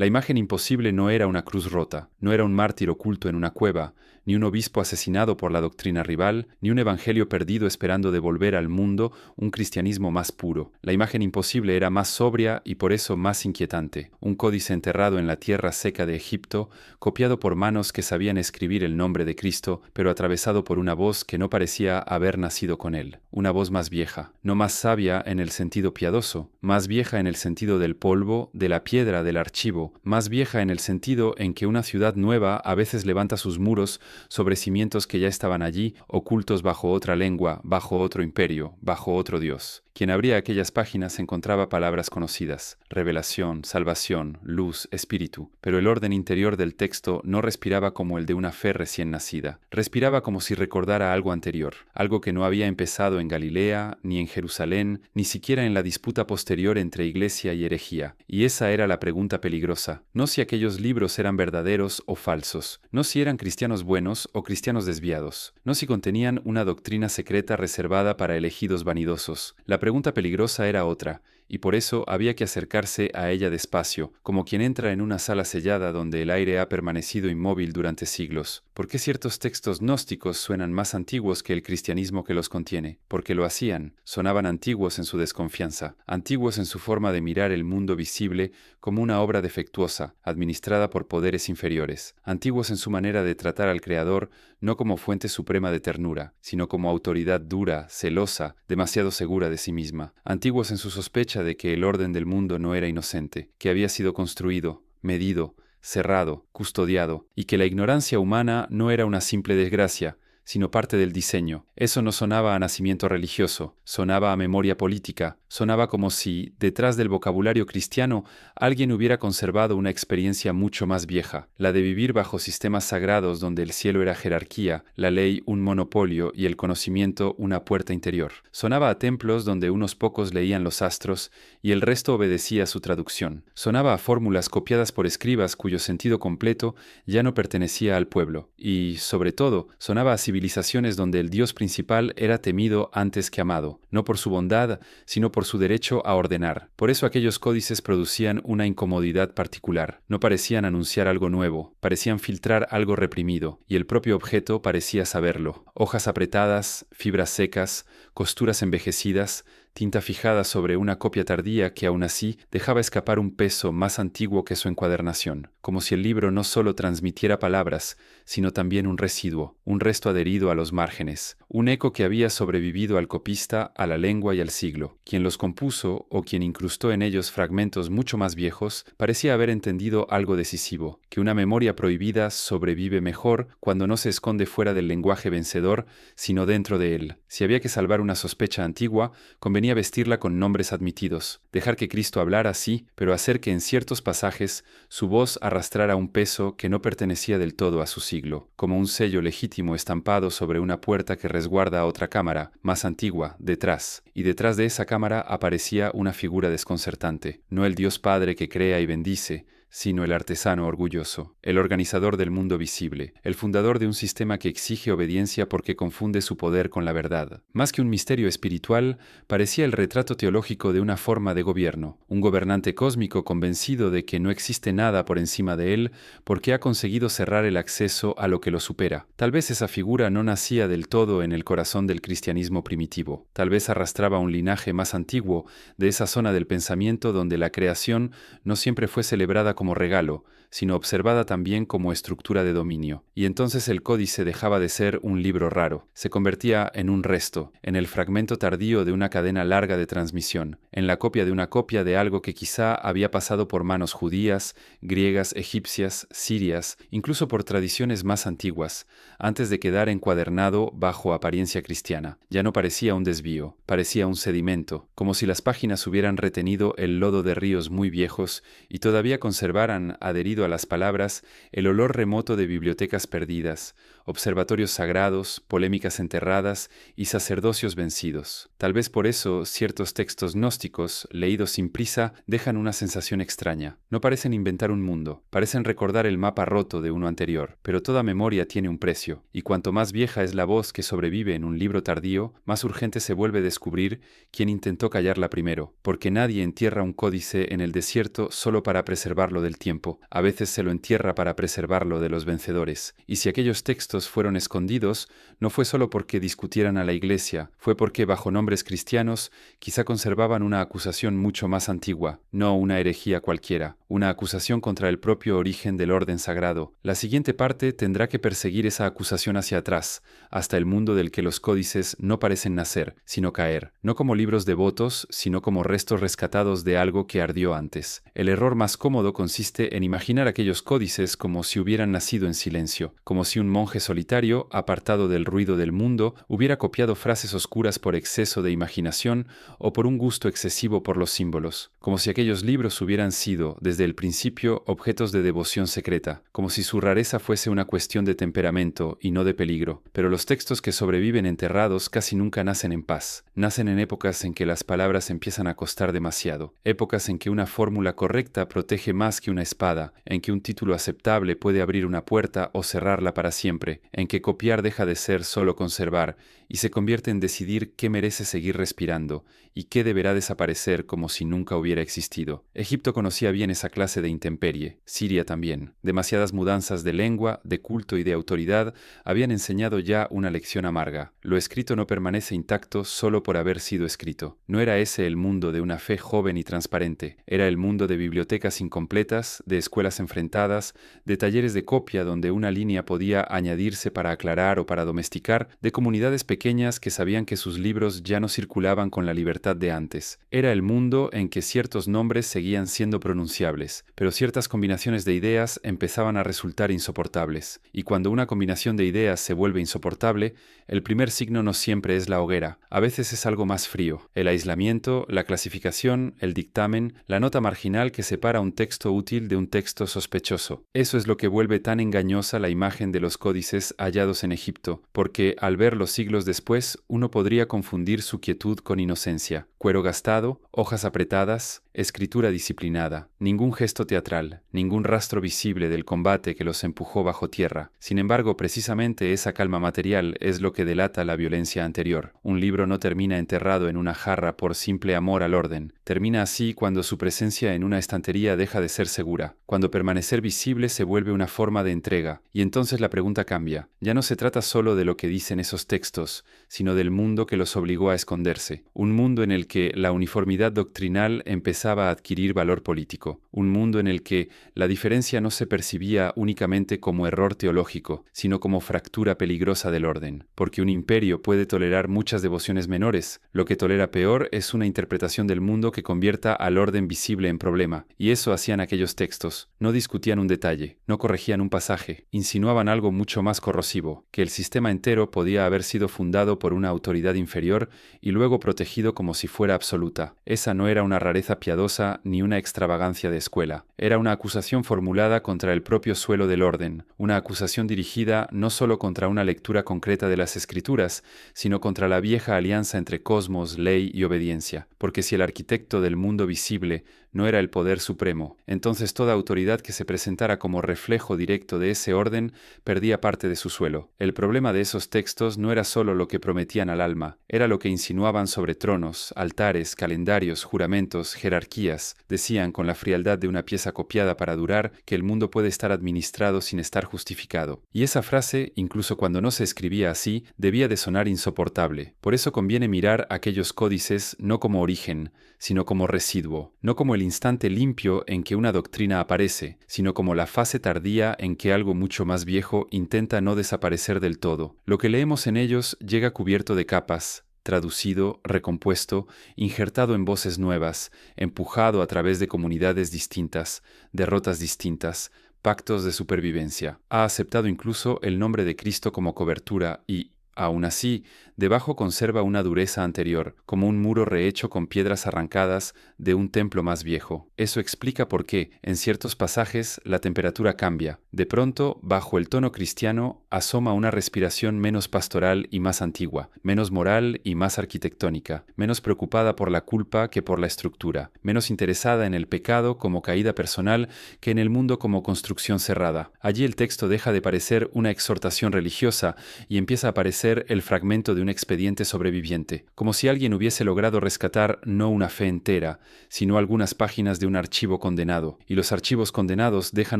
La imagen imposible no era una cruz rota, no era un mártir oculto en una cueva, ni un obispo asesinado por la doctrina rival, ni un evangelio perdido esperando devolver al mundo un cristianismo más puro. La imagen imposible era más sobria y por eso más inquietante. Un códice enterrado en la tierra seca de Egipto, copiado por manos que sabían escribir el nombre de Cristo, pero atravesado por una voz que no parecía haber nacido con él. Una voz más vieja, no más sabia en el sentido piadoso, más vieja en el sentido del polvo, de la piedra, del archivo, más vieja en el sentido en que una ciudad nueva a veces levanta sus muros sobre cimientos que ya estaban allí, ocultos bajo otra lengua, bajo otro imperio, bajo otro Dios. Quien abría aquellas páginas encontraba palabras conocidas: revelación, salvación, luz, espíritu. Pero el orden interior del texto no respiraba como el de una fe recién nacida. Respiraba como si recordara algo anterior, algo que no había empezado en Galilea, ni en Jerusalén, ni siquiera en la disputa posterior entre iglesia y herejía. Y esa era la pregunta peligrosa: no si aquellos libros eran verdaderos o falsos, no si eran cristianos buenos o cristianos desviados, no si contenían una doctrina secreta reservada para elegidos vanidosos. La pregunta peligrosa era otra, y por eso había que acercarse a ella despacio, como quien entra en una sala sellada donde el aire ha permanecido inmóvil durante siglos. ¿Por qué ciertos textos gnósticos suenan más antiguos que el cristianismo que los contiene? Porque lo hacían. Sonaban antiguos en su desconfianza, antiguos en su forma de mirar el mundo visible como una obra defectuosa, administrada por poderes inferiores, antiguos en su manera de tratar al Creador no como fuente suprema de ternura, sino como autoridad dura, celosa, demasiado segura de sí misma, antiguos en su sospecha de que el orden del mundo no era inocente, que había sido construido, medido, cerrado, custodiado, y que la ignorancia humana no era una simple desgracia, sino parte del diseño. Eso no sonaba a nacimiento religioso, sonaba a memoria política, sonaba como si, detrás del vocabulario cristiano, alguien hubiera conservado una experiencia mucho más vieja, la de vivir bajo sistemas sagrados donde el cielo era jerarquía, la ley un monopolio y el conocimiento una puerta interior. Sonaba a templos donde unos pocos leían los astros y el resto obedecía a su traducción. Sonaba a fórmulas copiadas por escribas cuyo sentido completo ya no pertenecía al pueblo. Y, sobre todo, sonaba a civilizaciones donde el Dios principal era temido antes que amado, no por su bondad, sino por su derecho a ordenar. Por eso aquellos códices producían una incomodidad particular. No parecían anunciar algo nuevo, parecían filtrar algo reprimido, y el propio objeto parecía saberlo. Hojas apretadas, fibras secas, costuras envejecidas, tinta fijada sobre una copia tardía que aún así dejaba escapar un peso más antiguo que su encuadernación, como si el libro no solo transmitiera palabras, sino también un residuo, un resto adherido a los márgenes, un eco que había sobrevivido al copista, a la lengua y al siglo. Quien los compuso, o quien incrustó en ellos fragmentos mucho más viejos, parecía haber entendido algo decisivo, que una memoria prohibida sobrevive mejor cuando no se esconde fuera del lenguaje vencedor, sino dentro de él. Si había que salvar una sospecha antigua, convenía vestirla con nombres admitidos, dejar que Cristo hablara sí, pero hacer que en ciertos pasajes su voz arrastrara un peso que no pertenecía del todo a su siglo, como un sello legítimo estampado sobre una puerta que resguarda otra cámara, más antigua, detrás, y detrás de esa cámara aparecía una figura desconcertante, no el Dios Padre que crea y bendice, sino el artesano orgulloso, el organizador del mundo visible, el fundador de un sistema que exige obediencia porque confunde su poder con la verdad. Más que un misterio espiritual, parecía el retrato teológico de una forma de gobierno, un gobernante cósmico convencido de que no existe nada por encima de él porque ha conseguido cerrar el acceso a lo que lo supera. Tal vez esa figura no nacía del todo en el corazón del cristianismo primitivo, tal vez arrastraba un linaje más antiguo de esa zona del pensamiento donde la creación no siempre fue celebrada como regalo, sino observada también como estructura de dominio. Y entonces el códice dejaba de ser un libro raro, se convertía en un resto, en el fragmento tardío de una cadena larga de transmisión, en la copia de una copia de algo que quizá había pasado por manos judías, griegas, egipcias, sirias, incluso por tradiciones más antiguas, antes de quedar encuadernado bajo apariencia cristiana. Ya no parecía un desvío, parecía un sedimento, como si las páginas hubieran retenido el lodo de ríos muy viejos y todavía conservaran, adherido a las palabras, el olor remoto de bibliotecas perdidas, observatorios sagrados, polémicas enterradas y sacerdocios vencidos. Tal vez por eso ciertos textos gnósticos, leídos sin prisa, dejan una sensación extraña. No parecen inventar un mundo, parecen recordar el mapa roto de uno anterior, pero toda memoria tiene un precio, y cuanto más vieja es la voz que sobrevive en un libro tardío, más urgente se vuelve descubrir quién intentó callarla primero, porque nadie entierra un códice en el desierto solo para preservarlo largo del tiempo. A veces se lo entierra para preservarlo de los vencedores. Y si aquellos textos fueron escondidos, no fue solo porque discutieran a la Iglesia, fue porque bajo nombres cristianos quizá conservaban una acusación mucho más antigua, no una herejía cualquiera, una acusación contra el propio origen del orden sagrado. La siguiente parte tendrá que perseguir esa acusación hacia atrás, hasta el mundo del que los códices no parecen nacer, sino caer, no como libros devotos, sino como restos rescatados de algo que ardió antes. El error más cómodo consiste en imaginar aquellos códices como si hubieran nacido en silencio, como si un monje solitario, apartado del ruido del mundo, hubiera copiado frases oscuras por exceso de imaginación o por un gusto excesivo por los símbolos, como si aquellos libros hubieran sido, desde el principio, objetos de devoción secreta, como si su rareza fuese una cuestión de temperamento y no de peligro. Pero los textos que sobreviven enterrados casi nunca nacen en paz. Nacen en épocas en que las palabras empiezan a costar demasiado, épocas en que una fórmula correcta protege más que una espada, en que un título aceptable puede abrir una puerta o cerrarla para siempre, en que copiar deja de ser solo conservar y se convierte en decidir qué merece seguir respirando y qué deberá desaparecer como si nunca hubiera existido. Egipto conocía bien esa clase de intemperie, Siria también. Demasiadas mudanzas de lengua, de culto y de autoridad habían enseñado ya una lección amarga. Lo escrito no permanece intacto solo por haber sido escrito. No era ese el mundo de una fe joven y transparente, era el mundo de bibliotecas incompletas, de escuelas enfrentadas, de talleres de copia donde una línea podía añadirse para aclarar o para domesticar, de comunidades pequeñas que sabían que sus libros ya no circulaban con la libertad de antes. Era el mundo en que ciertos nombres seguían siendo pronunciables, pero ciertas combinaciones de ideas empezaban a resultar insoportables. Y cuando una combinación de ideas se vuelve insoportable, el primer signo no siempre es la hoguera, a veces es algo más frío, el aislamiento, la clasificación, el dictamen, la nota marginal que separa un texto útil de un texto sospechoso. Eso es lo que vuelve tan engañosa la imagen de los códices hallados en Egipto, porque al verlos siglos después, uno podría confundir su quietud con inocencia. Cuero gastado, hojas apretadas, escritura disciplinada, ningún gesto teatral, ningún rastro visible del combate que los empujó bajo tierra. Sin embargo, precisamente esa calma material es lo que delata la violencia anterior. Un libro no termina enterrado en una jarra por simple amor al orden. Termina así cuando su presencia en una estantería deja de ser segura, cuando permanecer visible se vuelve una forma de entrega. Y entonces la pregunta cambia. Ya no se trata solo de lo que dicen esos textos, sino del mundo que los obligó a esconderse. Un mundo en el que la uniformidad doctrinal empezaba a adquirir valor político. Un mundo en el que la diferencia no se percibía únicamente como error teológico, sino como fractura peligrosa del orden. Porque un imperio puede tolerar muchas devociones menores. Lo que tolera peor es una interpretación del mundo que convierta al orden visible en problema. Y eso hacían aquellos textos. No discutían un detalle, no corregían un pasaje, insinuaban algo mucho más corrosivo, que el sistema entero podía haber sido fundado por una autoridad inferior y luego protegido como si fuera absoluta. Esa no era una rareza piadosa ni una extravagancia de escuela. Era una acusación formulada contra el propio suelo del orden, una acusación dirigida no solo contra una lectura concreta de las Escrituras, sino contra la vieja alianza entre cosmos, ley y obediencia. Porque si el arquitecto del mundo visible no era el poder supremo, entonces toda autoridad que se presentara como reflejo directo de ese orden perdía parte de su suelo. El problema de esos textos no era solo lo que prometían al alma, era lo que insinuaban sobre tronos, altares, calendarios, juramentos, jerarquías. Decían con la frialdad de una pieza copiada para durar que el mundo puede estar administrado sin estar justificado. Y esa frase, incluso cuando no se escribía así, debía de sonar insoportable. Por eso conviene mirar aquellos códices no como origen, sino como residuo, no como el instante limpio en que una doctrina aparece, sino como la fase tardía en que algo mucho más viejo intenta no desaparecer del todo. Lo que leemos en ellos llega cubierto de capas, traducido, recompuesto, injertado en voces nuevas, empujado a través de comunidades distintas, derrotas distintas, pactos de supervivencia. Ha aceptado incluso el nombre de Cristo como cobertura y, aún así, debajo conserva una dureza anterior, como un muro rehecho con piedras arrancadas de un templo más viejo. Eso explica por qué, en ciertos pasajes, la temperatura cambia. De pronto, bajo el tono cristiano, asoma una respiración menos pastoral y más antigua, menos moral y más arquitectónica, menos preocupada por la culpa que por la estructura, menos interesada en el pecado como caída personal que en el mundo como construcción cerrada. Allí el texto deja de parecer una exhortación religiosa y empieza a parecer ser el fragmento de un expediente sobreviviente, como si alguien hubiese logrado rescatar no una fe entera, sino algunas páginas de un archivo condenado, y los archivos condenados dejan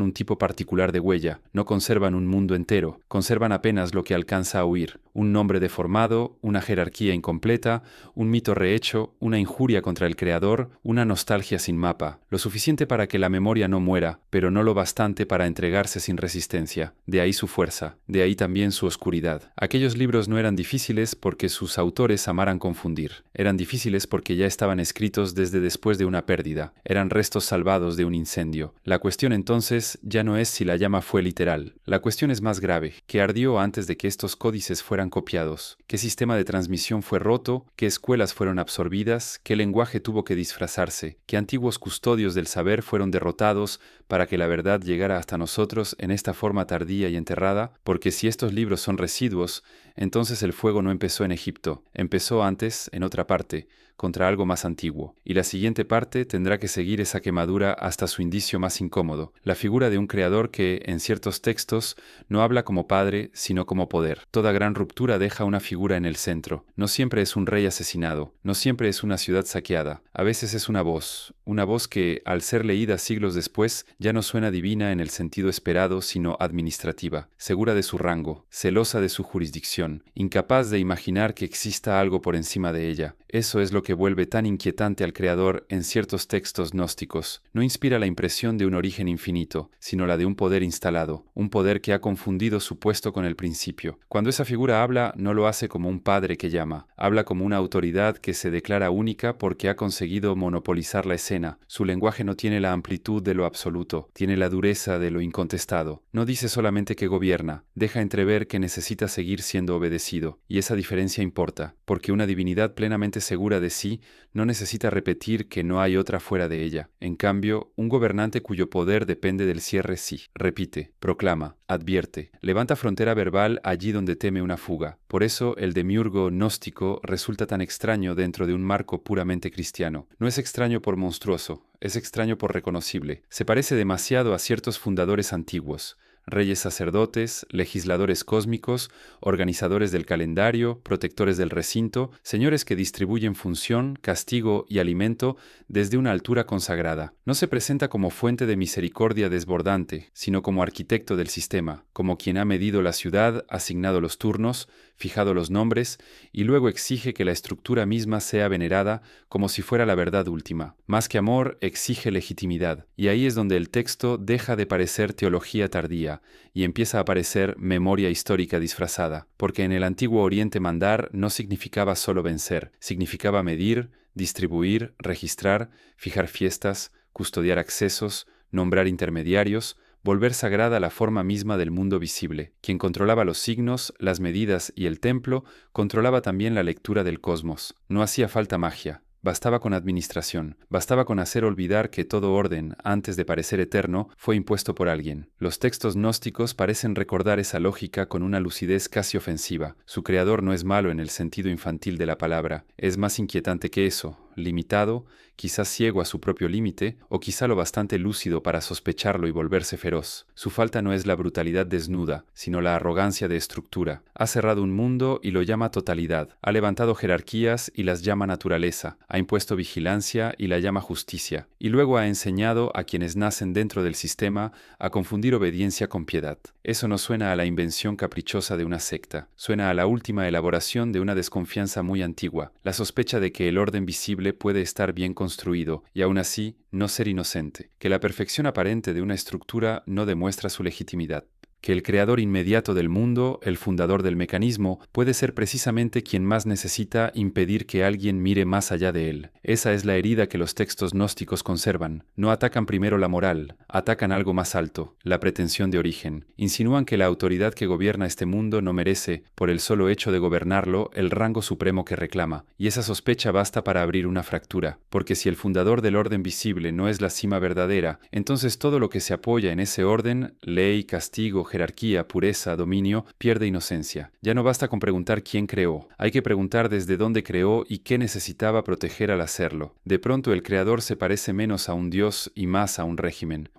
un tipo particular de huella, no conservan un mundo entero, conservan apenas lo que alcanza a huir, un nombre deformado, una jerarquía incompleta, un mito rehecho, una injuria contra el creador, una nostalgia sin mapa, lo suficiente para que la memoria no muera, pero no lo bastante para entregarse sin resistencia. De ahí su fuerza, de ahí también su oscuridad. Aquellos libros no eran difíciles porque sus autores amaran confundir. Eran difíciles porque ya estaban escritos desde después de una pérdida. Eran restos salvados de un incendio. La cuestión entonces ya no es si la llama fue literal. La cuestión es más grave. ¿Qué ardió antes de que estos códices fueran copiados? ¿Qué sistema de transmisión fue roto? ¿Qué escuelas fueron absorbidas? ¿Qué lenguaje tuvo que disfrazarse? ¿Qué antiguos custodios del saber fueron derrotados para que la verdad llegara hasta nosotros en esta forma tardía y enterrada? Porque si estos libros son residuos, entonces el fuego no empezó en Egipto, empezó antes, en otra parte, contra algo más antiguo, y la siguiente parte tendrá que seguir esa quemadura hasta su indicio más incómodo, la figura de un creador que, en ciertos textos, no habla como padre, sino como poder. Toda gran ruptura deja una figura en el centro. No siempre es un rey asesinado, no siempre es una ciudad saqueada, a veces es una voz que, al ser leída siglos después, ya no suena divina en el sentido esperado, sino administrativa, segura de su rango, celosa de su jurisdicción, incapaz de imaginar que exista algo por encima de ella. Eso es lo que vuelve tan inquietante al creador en ciertos textos gnósticos. No inspira la impresión de un origen infinito, sino la de un poder instalado, un poder que ha confundido su puesto con el principio. Cuando esa figura habla, no lo hace como un padre que llama, habla como una autoridad que se declara única porque ha conseguido monopolizar la escena. Su lenguaje no tiene la amplitud de lo absoluto, tiene la dureza de lo incontestado. No dice solamente que gobierna, deja entrever que necesita seguir siendo obedecido, y esa diferencia importa, porque una divinidad plenamente segura de sí no necesita repetir que no hay otra fuera de ella. En cambio, un gobernante cuyo poder depende del cierre sí, repite, proclama, advierte, levanta frontera verbal allí donde teme una fuga. Por eso el demiurgo gnóstico resulta tan extraño dentro de un marco puramente cristiano. No es extraño por monstruoso, es extraño por reconocible. Se parece demasiado a ciertos fundadores antiguos, reyes sacerdotes, legisladores cósmicos, organizadores del calendario, protectores del recinto, señores que distribuyen función, castigo y alimento desde una altura consagrada. No se presenta como fuente de misericordia desbordante, sino como arquitecto del sistema, como quien ha medido la ciudad, asignado los turnos, fijado los nombres, y luego exige que la estructura misma sea venerada como si fuera la verdad última. Más que amor, exige legitimidad, y ahí es donde el texto deja de parecer teología tardía, y empieza a parecer memoria histórica disfrazada, porque en el antiguo Oriente mandar no significaba solo vencer, significaba medir, distribuir, registrar, fijar fiestas, custodiar accesos, nombrar intermediarios, volver sagrada la forma misma del mundo visible. Quien controlaba los signos, las medidas y el templo, controlaba también la lectura del cosmos. No hacía falta magia. Bastaba con administración, bastaba con hacer olvidar que todo orden, antes de parecer eterno, fue impuesto por alguien. Los textos gnósticos parecen recordar esa lógica con una lucidez casi ofensiva. Su creador no es malo en el sentido infantil de la palabra, es más inquietante que eso, limitado, quizás ciego a su propio límite, o quizá lo bastante lúcido para sospecharlo y volverse feroz. Su falta no es la brutalidad desnuda, sino la arrogancia de estructura. Ha cerrado un mundo y lo llama totalidad. Ha levantado jerarquías y las llama naturaleza. Ha impuesto vigilancia y la llama justicia. Y luego ha enseñado a quienes nacen dentro del sistema a confundir obediencia con piedad. Eso no suena a la invención caprichosa de una secta. Suena a la última elaboración de una desconfianza muy antigua, la sospecha de que el orden visible puede estar bien construido y aún así no ser inocente, que la perfección aparente de una estructura no demuestra su legitimidad, que el creador inmediato del mundo, el fundador del mecanismo, puede ser precisamente quien más necesita impedir que alguien mire más allá de él. Esa es la herida que los textos gnósticos conservan. No atacan primero la moral, atacan algo más alto, la pretensión de origen. Insinúan que la autoridad que gobierna este mundo no merece, por el solo hecho de gobernarlo, el rango supremo que reclama. Y esa sospecha basta para abrir una fractura, porque si el fundador del orden visible no es la cima verdadera, entonces todo lo que se apoya en ese orden, ley, castigo, jerarquía, pureza, dominio, pierde inocencia. Ya no basta con preguntar quién creó, hay que preguntar desde dónde creó y qué necesitaba proteger al hacerlo. De pronto el creador se parece menos a un dios y más a un régimen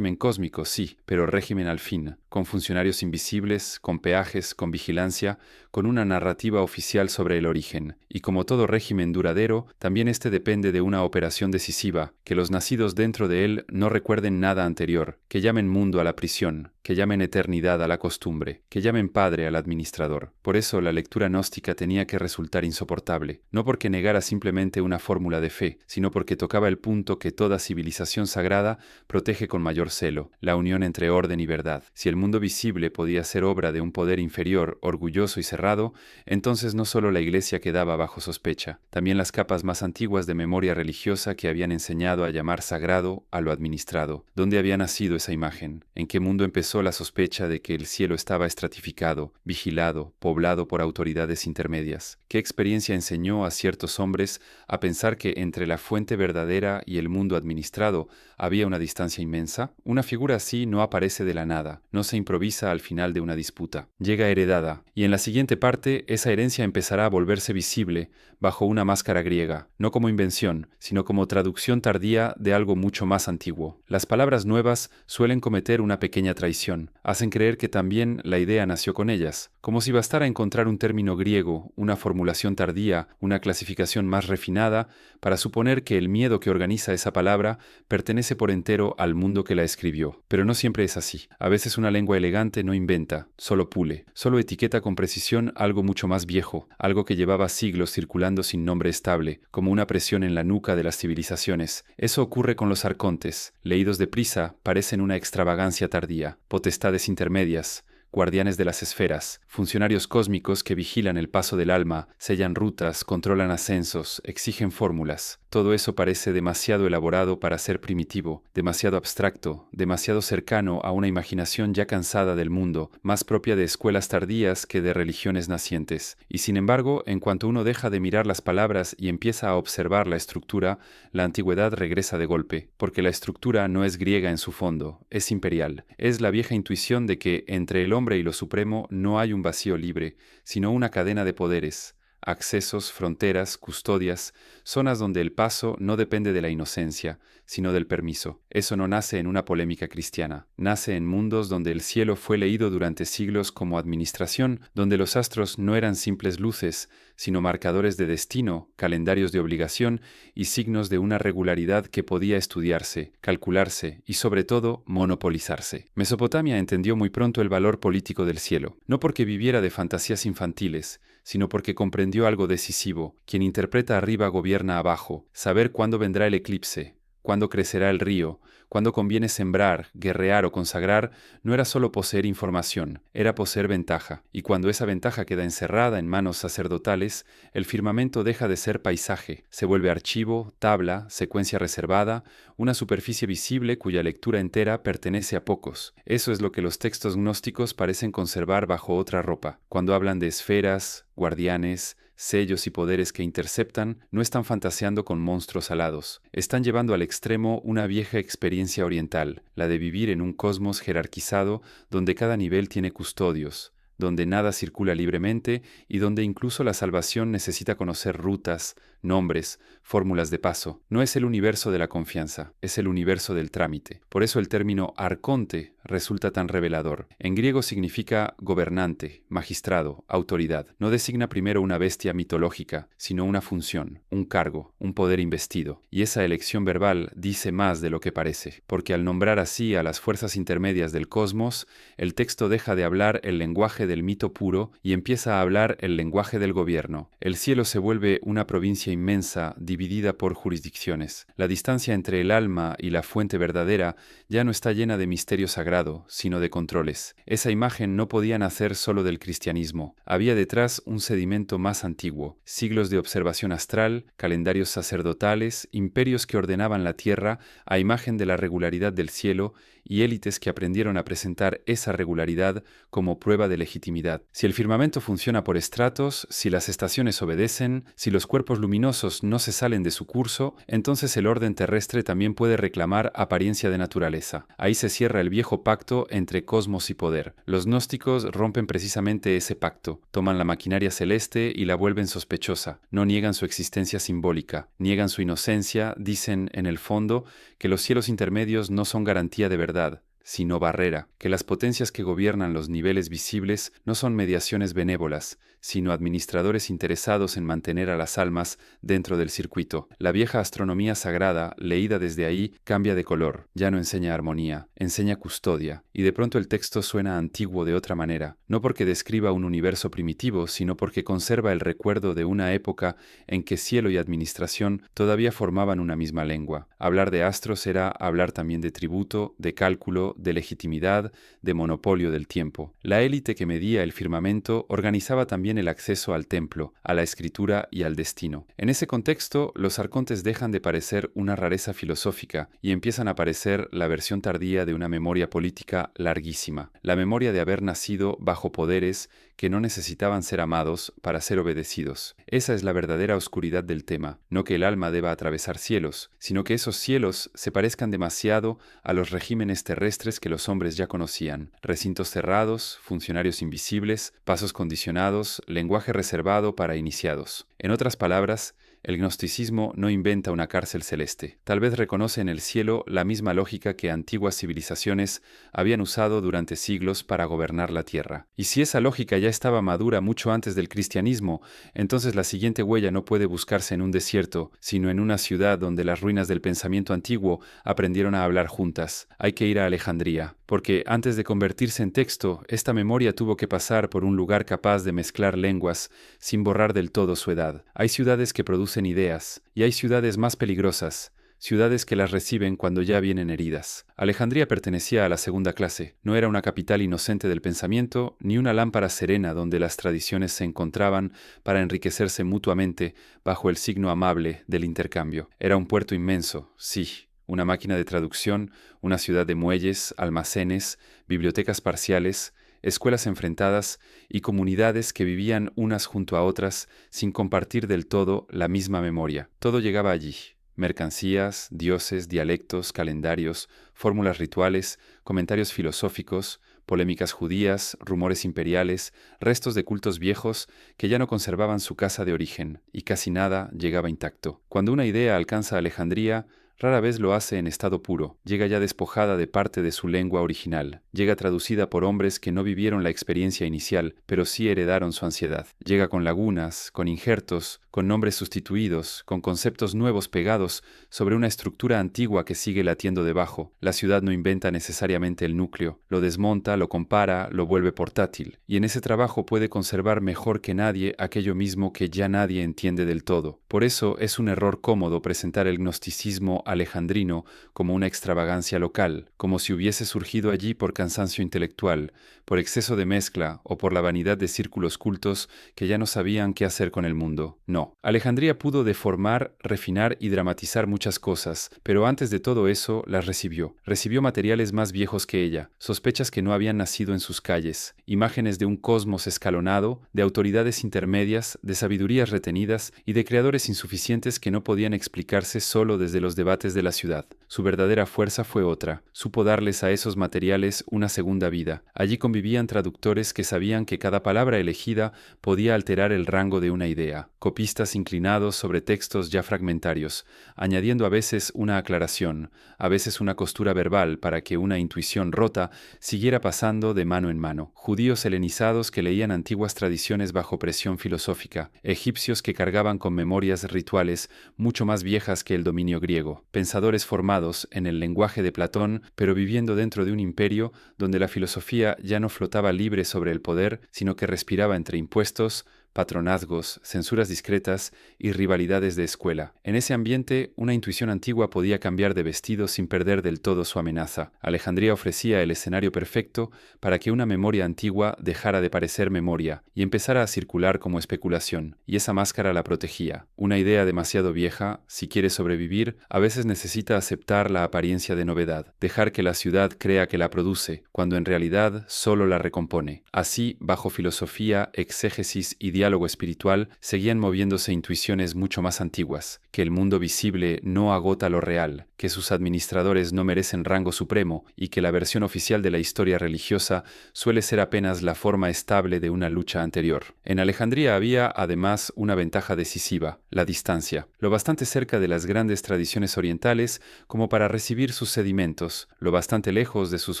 cósmico, sí, pero régimen al fin, con funcionarios invisibles, con peajes, con vigilancia, con una narrativa oficial sobre el origen. Y como todo régimen duradero, también este depende de una operación decisiva, que los nacidos dentro de él no recuerden nada anterior, que llamen mundo a la prisión, que llamen eternidad a la costumbre, que llamen padre al administrador. Por eso la lectura gnóstica tenía que resultar insoportable, no porque negara simplemente una fórmula de fe, sino porque tocaba el punto que toda civilización sagrada protege con mayor celo, la unión entre orden y verdad. Si el mundo visible podía ser obra de un poder inferior, orgulloso y cerrado, entonces no solo la Iglesia quedaba bajo sospecha, también las capas más antiguas de memoria religiosa que habían enseñado a llamar sagrado a lo administrado. ¿Dónde había nacido esa imagen? ¿En qué mundo empezó la sospecha de que el cielo estaba estratificado, vigilado, poblado por autoridades intermedias? ¿Qué experiencia enseñó a ciertos hombres a pensar que entre la fuente verdadera y el mundo administrado había una distancia inmensa? Una figura así no aparece de la nada, no se improvisa al final de una disputa. Llega heredada, y en la siguiente parte esa herencia empezará a volverse visible bajo una máscara griega, no como invención, sino como traducción tardía de algo mucho más antiguo. Las palabras nuevas suelen cometer una pequeña traición, hacen creer que también la idea nació con ellas, como si bastara encontrar un término griego, una formulación tardía, una clasificación más refinada, para suponer que el miedo que organiza esa palabra pertenece por entero al mundo que la escribió. Pero no siempre es así. A veces una lengua elegante no inventa, solo pule, solo etiqueta con precisión algo mucho más viejo, algo que llevaba siglos circulando sin nombre estable, como una presión en la nuca de las civilizaciones. Eso ocurre con los arcontes. Leídos deprisa, parecen una extravagancia tardía, potestades intermedias, guardianes de las esferas, funcionarios cósmicos que vigilan el paso del alma, sellan rutas, controlan ascensos, exigen fórmulas. Todo eso parece demasiado elaborado para ser primitivo, demasiado abstracto, demasiado cercano a una imaginación ya cansada del mundo, más propia de escuelas tardías que de religiones nacientes. Y sin embargo, en cuanto uno deja de mirar las palabras y empieza a observar la estructura, la antigüedad regresa de golpe, porque la estructura no es griega en su fondo, es imperial. Es la vieja intuición de que entre el hombre y lo supremo no hay un vacío libre, sino una cadena de poderes, accesos, fronteras, custodias, zonas donde el paso no depende de la inocencia, sino del permiso. Eso no nace en una polémica cristiana, nace en mundos donde el cielo fue leído durante siglos como administración, donde los astros no eran simples luces, sino marcadores de destino, calendarios de obligación y signos de una regularidad que podía estudiarse, calcularse y, sobre todo, monopolizarse. Mesopotamia entendió muy pronto el valor político del cielo, no porque viviera de fantasías infantiles, sino porque comprendió algo decisivo. Quien interpreta arriba gobierna abajo. Saber cuándo vendrá el eclipse, cuándo crecerá el río, cuándo conviene sembrar, guerrear o consagrar, no era solo poseer información, era poseer ventaja. Y cuando esa ventaja queda encerrada en manos sacerdotales, el firmamento deja de ser paisaje, se vuelve archivo, tabla, secuencia reservada, una superficie visible cuya lectura entera pertenece a pocos. Eso es lo que los textos gnósticos parecen conservar bajo otra ropa. Cuando hablan de esferas, guardianes, sellos y poderes que interceptan, no están fantaseando con monstruos alados. Están llevando al extremo una vieja experiencia oriental, la de vivir en un cosmos jerarquizado donde cada nivel tiene custodios, donde nada circula libremente y donde incluso la salvación necesita conocer rutas, nombres, fórmulas de paso. No es el universo de la confianza, es el universo del trámite. Por eso el término arconte resulta tan revelador. En griego significa gobernante, magistrado, autoridad. No designa primero una bestia mitológica, sino una función, un cargo, un poder investido. Y esa elección verbal dice más de lo que parece, porque al nombrar así a las fuerzas intermedias del cosmos, el texto deja de hablar el lenguaje del mito puro y empieza a hablar el lenguaje del gobierno. El cielo se vuelve una provincia inmensa dividida por jurisdicciones. La distancia entre el alma y la fuente verdadera ya no está llena de misterio sagrado, sino de controles. Esa imagen no podía nacer solo del cristianismo. Había detrás un sedimento más antiguo, siglos de observación astral, calendarios sacerdotales, imperios que ordenaban la tierra a imagen de la regularidad del cielo y élites que aprendieron a presentar esa regularidad como prueba de legitimidad. Si el firmamento funciona por estratos, si las estaciones obedecen, si los cuerpos luminosos no se salen de su curso, entonces el orden terrestre también puede reclamar apariencia de naturaleza. Ahí se cierra el viejo pacto entre cosmos y poder. Los gnósticos rompen precisamente ese pacto, toman la maquinaria celeste y la vuelven sospechosa, no niegan su existencia simbólica, niegan su inocencia, dicen, en el fondo, que los cielos intermedios no son garantía de verdad, sino barrera, que las potencias que gobiernan los niveles visibles no son mediaciones benévolas, sino administradores interesados en mantener a las almas dentro del circuito. La vieja astronomía sagrada, leída desde ahí, cambia de color, ya no enseña armonía, enseña custodia, y de pronto el texto suena antiguo de otra manera, no porque describa un universo primitivo, sino porque conserva el recuerdo de una época en que cielo y administración todavía formaban una misma lengua. Hablar de astros era hablar también de tributo, de cálculo, de legitimidad, de monopolio del tiempo. La élite que medía el firmamento organizaba también el acceso al templo, a la escritura y al destino. En ese contexto, los arcontes dejan de parecer una rareza filosófica y empiezan a parecer la versión tardía de una memoria política larguísima, la memoria de haber nacido bajo poderes que no necesitaban ser amados para ser obedecidos. Esa es la verdadera oscuridad del tema, no que el alma deba atravesar cielos, sino que esos cielos se parezcan demasiado a los regímenes terrestres que los hombres ya conocían: recintos cerrados, funcionarios invisibles, pasos condicionados, lenguaje reservado para iniciados. En otras palabras, el gnosticismo no inventa una cárcel celeste. Tal vez reconoce en el cielo la misma lógica que antiguas civilizaciones habían usado durante siglos para gobernar la tierra. Y si esa lógica ya estaba madura mucho antes del cristianismo, entonces la siguiente huella no puede buscarse en un desierto, sino en una ciudad donde las ruinas del pensamiento antiguo aprendieron a hablar juntas. Hay que ir a Alejandría, porque antes de convertirse en texto, esta memoria tuvo que pasar por un lugar capaz de mezclar lenguas sin borrar del todo su edad. Hay ciudades que producen ideas, y hay ciudades más peligrosas, ciudades que las reciben cuando ya vienen heridas. Alejandría pertenecía a la segunda clase, no era una capital inocente del pensamiento, ni una lámpara serena donde las tradiciones se encontraban para enriquecerse mutuamente bajo el signo amable del intercambio. Era un puerto inmenso, sí, una máquina de traducción, una ciudad de muelles, almacenes, bibliotecas parciales, escuelas enfrentadas y comunidades que vivían unas junto a otras sin compartir del todo la misma memoria. Todo llegaba allí: mercancías, dioses, dialectos, calendarios, fórmulas rituales, comentarios filosóficos, polémicas judías, rumores imperiales, restos de cultos viejos que ya no conservaban su casa de origen, y casi nada llegaba intacto. Cuando una idea alcanza Alejandría, rara vez lo hace en estado puro, llega ya despojada de parte de su lengua original, llega traducida por hombres que no vivieron la experiencia inicial, pero sí heredaron su ansiedad. Llega con lagunas, con injertos, con nombres sustituidos, con conceptos nuevos pegados sobre una estructura antigua que sigue latiendo debajo. La ciudad no inventa necesariamente el núcleo, lo desmonta, lo compara, lo vuelve portátil, y en ese trabajo puede conservar mejor que nadie aquello mismo que ya nadie entiende del todo. Por eso es un error cómodo presentar el gnosticismo alejandrino como una extravagancia local, como si hubiese surgido allí por cansancio intelectual, por exceso de mezcla o por la vanidad de círculos cultos que ya no sabían qué hacer con el mundo. No, Alejandría pudo deformar, refinar y dramatizar muchas cosas, pero antes de todo eso las recibió. Recibió materiales más viejos que ella, sospechas que no habían nacido en sus calles, imágenes de un cosmos escalonado, de autoridades intermedias, de sabidurías retenidas y de creadores insuficientes que no podían explicarse solo desde los debates de la ciudad. Su verdadera fuerza fue otra, supo darles a esos materiales una segunda vida. Allí convivían traductores que sabían que cada palabra elegida podía alterar el rango de una idea, copistas inclinados sobre textos ya fragmentarios, añadiendo a veces una aclaración, a veces una costura verbal para que una intuición rota siguiera pasando de mano en mano. Judíos helenizados que leían antiguas tradiciones bajo presión filosófica, egipcios que cargaban con memorias rituales mucho más viejas que el dominio griego, pensadores formados en el lenguaje de Platón, pero viviendo dentro de un imperio donde la filosofía ya no flotaba libre sobre el poder, sino que respiraba entre impuestos, patronazgos, censuras discretas y rivalidades de escuela. En ese ambiente, una intuición antigua podía cambiar de vestido sin perder del todo su amenaza. Alejandría ofrecía el escenario perfecto para que una memoria antigua dejara de parecer memoria y empezara a circular como especulación, y esa máscara la protegía. Una idea demasiado vieja, si quiere sobrevivir, a veces necesita aceptar la apariencia de novedad, dejar que la ciudad crea que la produce, cuando en realidad solo la recompone. Así, bajo filosofía, exégesis y diálogo espiritual, seguían moviéndose intuiciones mucho más antiguas, que el mundo visible no agota lo real, que sus administradores no merecen rango supremo y que la versión oficial de la historia religiosa suele ser apenas la forma estable de una lucha anterior. En Alejandría había, además, una ventaja decisiva: la distancia, lo bastante cerca de las grandes tradiciones orientales como para recibir sus sedimentos, lo bastante lejos de sus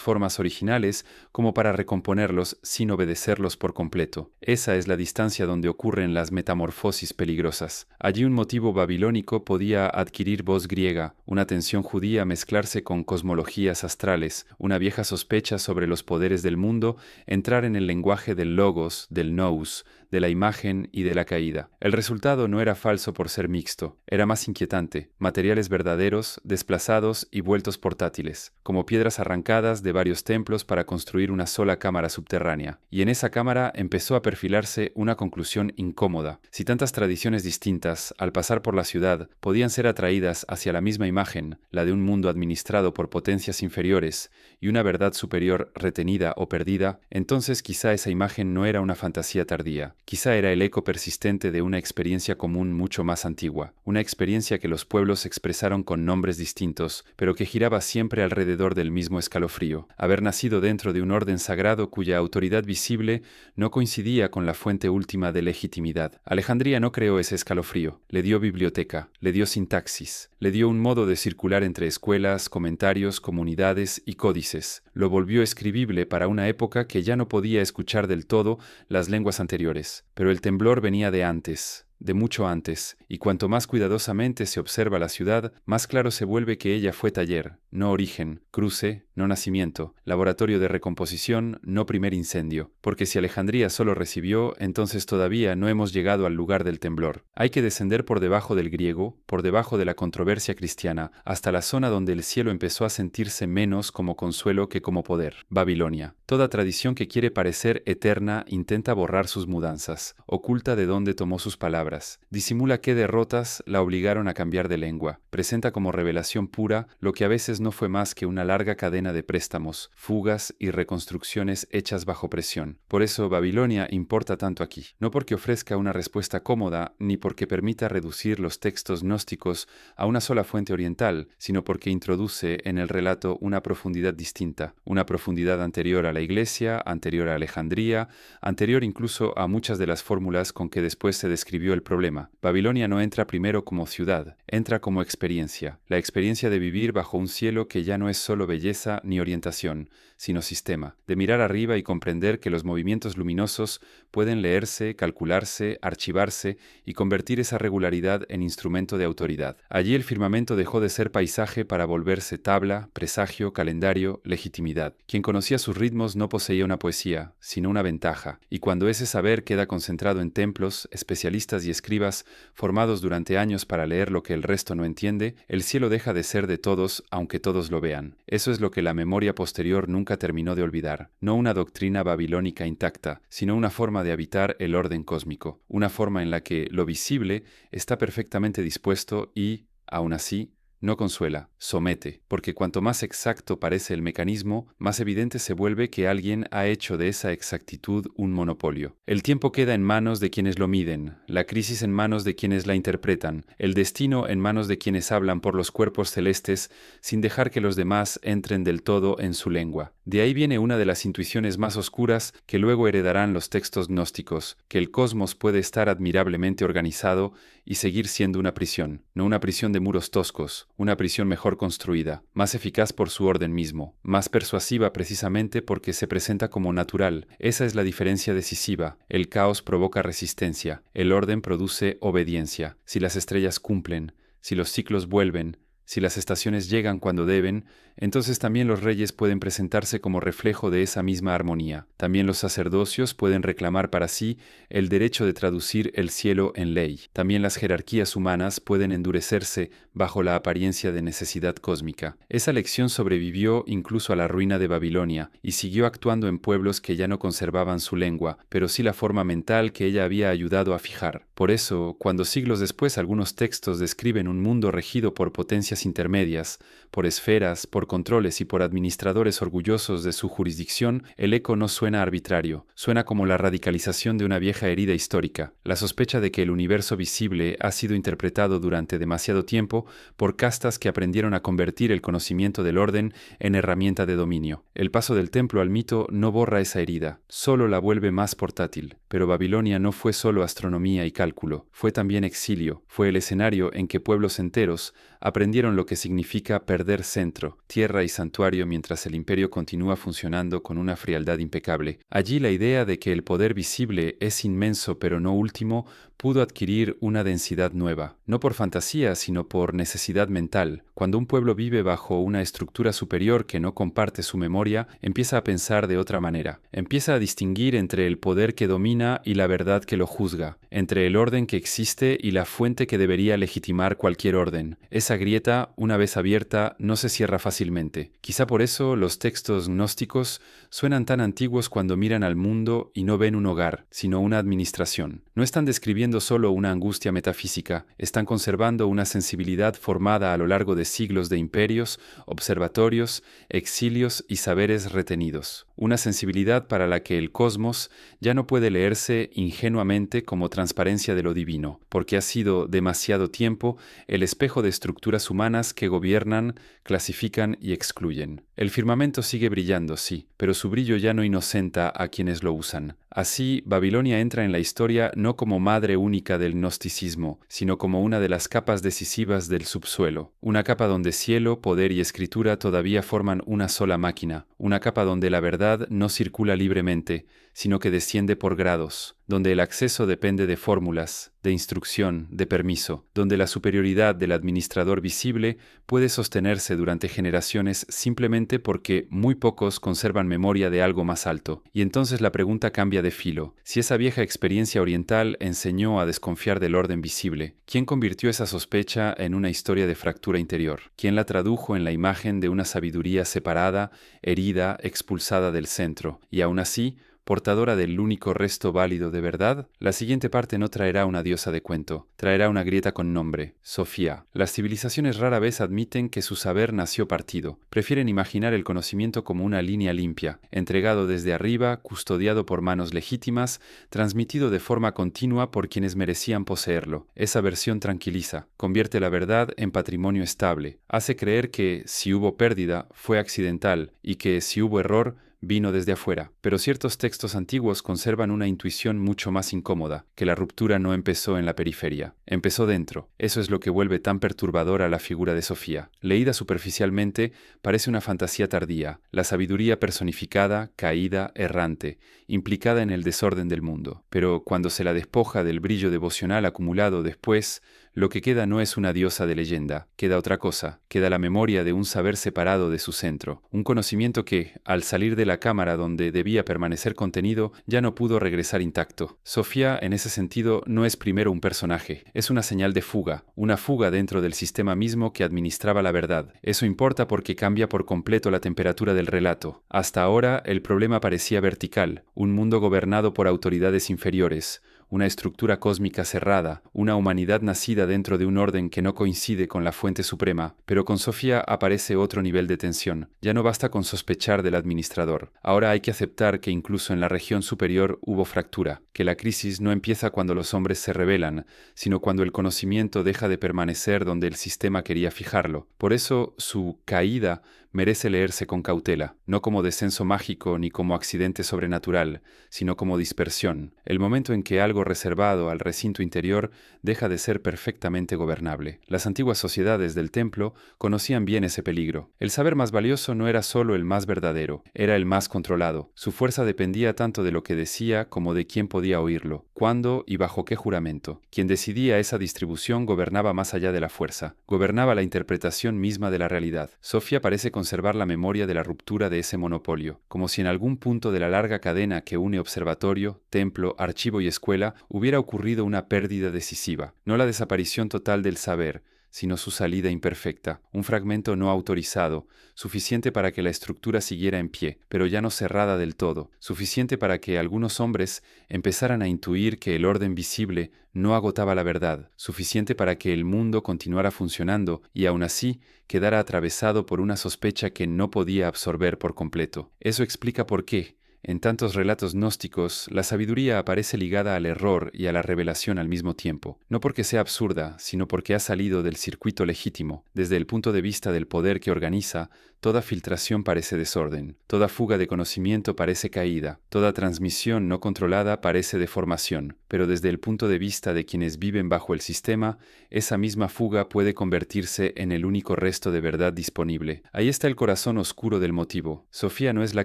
formas originales como para recomponerlos sin obedecerlos por completo. Esa es la distancia donde ocurren las metamorfosis peligrosas. Allí un motivo babilónico podía adquirir voz griega, una tensión judía mezclarse con cosmologías astrales, una vieja sospecha sobre los poderes del mundo entrar en el lenguaje del logos, del nous, de la imagen y de la caída. El resultado no era falso por ser mixto, era más inquietante: materiales verdaderos, desplazados y vueltos portátiles, como piedras arrancadas de varios templos para construir una sola cámara subterránea. Y en esa cámara empezó a perfilarse una conclusión incómoda. Si tantas tradiciones distintas, al pasar por la ciudad, podían ser atraídas hacia la misma imagen, la de un mundo administrado por potencias inferiores, y una verdad superior retenida o perdida, entonces quizá esa imagen no era una fantasía tardía. Quizá era el eco persistente de una experiencia común mucho más antigua, una experiencia que los pueblos expresaron con nombres distintos, pero que giraba siempre alrededor del mismo escalofrío: haber nacido dentro de un orden sagrado cuya autoridad visible no coincidía con la fuente última de legitimidad. Alejandría no creó ese escalofrío, le dio biblioteca, le dio sintaxis, le dio un modo de circular entre escuelas, comentarios, comunidades y códices. Lo volvió escribible para una época que ya no podía escuchar del todo las lenguas anteriores. Pero el temblor venía de antes, de mucho antes, y cuanto más cuidadosamente se observa la ciudad, más claro se vuelve que ella fue taller, no origen, cruce, no nacimiento, laboratorio de recomposición, no primer incendio, porque si Alejandría solo recibió, entonces todavía no hemos llegado al lugar del temblor. Hay que descender por debajo del griego, por debajo de la controversia cristiana, hasta la zona donde el cielo empezó a sentirse menos como consuelo que como poder: Babilonia. Toda tradición que quiere parecer eterna intenta borrar sus mudanzas, oculta de dónde tomó sus palabras, disimula qué derrotas la obligaron a cambiar de lengua, presenta como revelación pura lo que a veces no fue más que una larga cadena de préstamos, fugas y reconstrucciones hechas bajo presión. Por eso Babilonia importa tanto aquí, no porque ofrezca una respuesta cómoda, ni porque permita reducir los textos gnósticos a una sola fuente oriental, sino porque introduce en el relato una profundidad distinta, una profundidad anterior a la Iglesia, anterior a Alejandría, anterior incluso a muchas de las fórmulas con que después se describió el problema. Babilonia no entra primero como ciudad, entra como experiencia, la experiencia de vivir bajo un cielo que ya no es solo belleza ni orientación, sino sistema, de mirar arriba y comprender que los movimientos luminosos pueden leerse, calcularse, archivarse y convertir esa regularidad en instrumento de autoridad. Allí el firmamento dejó de ser paisaje para volverse tabla, presagio, calendario, legitimidad. Quien conocía sus ritmos no poseía una poesía, sino una ventaja, y cuando ese saber queda concentrado en templos, especialistas y escribas formados durante años para leer lo que el resto no entiende, el cielo deja de ser de todos, aunque todos lo vean. Eso es lo que la memoria posterior nunca terminó de olvidar: no una doctrina babilónica intacta, sino una forma de habitar el orden cósmico, una forma en la que lo visible está perfectamente dispuesto y, aún así, no consuela, somete, porque cuanto más exacto parece el mecanismo, más evidente se vuelve que alguien ha hecho de esa exactitud un monopolio. El tiempo queda en manos de quienes lo miden, la crisis en manos de quienes la interpretan, el destino en manos de quienes hablan por los cuerpos celestes sin dejar que los demás entren del todo en su lengua. De ahí viene una de las intuiciones más oscuras que luego heredarán los textos gnósticos: que el cosmos puede estar admirablemente organizado y seguir siendo una prisión, no una prisión de muros toscos, una prisión mejor construida, más eficaz por su orden mismo, más persuasiva precisamente porque se presenta como natural. Esa es la diferencia decisiva. El caos provoca resistencia, el orden produce obediencia. Si las estrellas cumplen, si los ciclos vuelven, si las estaciones llegan cuando deben, entonces también los reyes pueden presentarse como reflejo de esa misma armonía. También los sacerdocios pueden reclamar para sí el derecho de traducir el cielo en ley. También las jerarquías humanas pueden endurecerse bajo la apariencia de necesidad cósmica. Esa lección sobrevivió incluso a la ruina de Babilonia y siguió actuando en pueblos que ya no conservaban su lengua, pero sí la forma mental que ella había ayudado a fijar. Por eso, cuando siglos después algunos textos describen un mundo regido por potencias intermedias, por esferas, por controles y por administradores orgullosos de su jurisdicción, el eco no suena arbitrario, suena como la radicalización de una vieja herida histórica, la sospecha de que el universo visible ha sido interpretado durante demasiado tiempo por castas que aprendieron a convertir el conocimiento del orden en herramienta de dominio. El paso del templo al mito no borra esa herida, solo la vuelve más portátil. Pero Babilonia no fue solo astronomía y cálculo, fue también exilio, fue el escenario en que pueblos enteros aprendieron lo que significa perder centro, tierra y santuario mientras el imperio continúa funcionando con una frialdad impecable. Allí la idea de que el poder visible es inmenso pero no último pudo adquirir una densidad nueva, no por fantasía, sino por necesidad mental. Cuando un pueblo vive bajo una estructura superior que no comparte su memoria, empieza a pensar de otra manera. Empieza a distinguir entre el poder que domina y la verdad que lo juzga, entre el orden que existe y la fuente que debería legitimar cualquier orden. Esa grieta, una vez abierta, no se cierra fácilmente. Quizá por eso los textos gnósticos suenan tan antiguos cuando miran al mundo y no ven un hogar, sino una administración. No están describiendo solo una angustia metafísica, están conservando una sensibilidad formada a lo largo de siglos de imperios, observatorios, exilios y saberes retenidos. Una sensibilidad para la que el cosmos ya no puede leerse ingenuamente como transparencia de lo divino, porque ha sido demasiado tiempo el espejo de estructuras humanas que gobiernan, clasifican y excluyen. El firmamento sigue brillando, sí, pero su brillo ya no inocenta a quienes lo usan. Así, Babilonia entra en la historia no como madre única del gnosticismo, sino como una de las capas decisivas del subsuelo, una capa donde cielo, poder y escritura todavía forman una sola máquina, una capa donde la verdad no circula libremente, sino que desciende por grados, donde el acceso depende de fórmulas, de instrucción, de permiso, donde la superioridad del administrador visible puede sostenerse durante generaciones simplemente porque muy pocos conservan memoria de algo más alto. Y entonces la pregunta cambia de filo. Si esa vieja experiencia oriental enseñó a desconfiar del orden visible, ¿quién convirtió esa sospecha en una historia de fractura interior? ¿Quién la tradujo en la imagen de una sabiduría separada, herida, expulsada del centro? Y aún así, portadora del único resto válido de verdad, la siguiente parte no traerá una diosa de cuento, traerá una grieta con nombre, Sofía. Las civilizaciones rara vez admiten que su saber nació partido, prefieren imaginar el conocimiento como una línea limpia, entregado desde arriba, custodiado por manos legítimas, transmitido de forma continua por quienes merecían poseerlo. Esa versión tranquiliza, convierte la verdad en patrimonio estable, hace creer que, si hubo pérdida, fue accidental, y que, si hubo error, vino desde afuera, pero ciertos textos antiguos conservan una intuición mucho más incómoda, que la ruptura no empezó en la periferia, empezó dentro. Eso es lo que vuelve tan perturbadora la figura de Sofía. Leída superficialmente, parece una fantasía tardía, la sabiduría personificada, caída, errante, implicada en el desorden del mundo. Pero cuando se la despoja del brillo devocional acumulado después, lo que queda no es una diosa de leyenda, queda otra cosa, queda la memoria de un saber separado de su centro, un conocimiento que, al salir de la cámara donde debía permanecer contenido, ya no pudo regresar intacto. Sofía, en ese sentido, no es primero un personaje, es una señal de fuga, una fuga dentro del sistema mismo que administraba la verdad. Eso importa porque cambia por completo la temperatura del relato. Hasta ahora, el problema parecía vertical, un mundo gobernado por autoridades inferiores, una estructura cósmica cerrada, una humanidad nacida dentro de un orden que no coincide con la fuente suprema, pero con Sofía aparece otro nivel de tensión. Ya no basta con sospechar del administrador. Ahora hay que aceptar que incluso en la región superior hubo fractura, que la crisis no empieza cuando los hombres se rebelan, sino cuando el conocimiento deja de permanecer donde el sistema quería fijarlo. Por eso su caída merece leerse con cautela, no como descenso mágico ni como accidente sobrenatural, sino como dispersión, el momento en que algo reservado al recinto interior deja de ser perfectamente gobernable. Las antiguas sociedades del templo conocían bien ese peligro. El saber más valioso no era solo el más verdadero, era el más controlado. Su fuerza dependía tanto de lo que decía como de quién podía oírlo. cuándo y bajo qué juramento. Quien decidía esa distribución gobernaba más allá de la fuerza, gobernaba la interpretación misma de la realidad. Sofía parece conservar la memoria de la ruptura de ese monopolio, como si en algún punto de la larga cadena que une observatorio, templo, archivo y escuela hubiera ocurrido una pérdida decisiva, no la desaparición total del saber, sino su salida imperfecta, un fragmento no autorizado, suficiente para que la estructura siguiera en pie, pero ya no cerrada del todo, suficiente para que algunos hombres empezaran a intuir que el orden visible no agotaba la verdad, suficiente para que el mundo continuara funcionando y aún así quedara atravesado por una sospecha que no podía absorber por completo. Eso explica por qué, en tantos relatos gnósticos, la sabiduría aparece ligada al error y a la revelación al mismo tiempo, no porque sea absurda, sino porque ha salido del circuito legítimo. Desde el punto de vista del poder que organiza, toda filtración parece desorden, toda fuga de conocimiento parece caída, toda transmisión no controlada parece deformación, pero desde el punto de vista de quienes viven bajo el sistema, esa misma fuga puede convertirse en el único resto de verdad disponible. Ahí está el corazón oscuro del motivo. Sofía no es la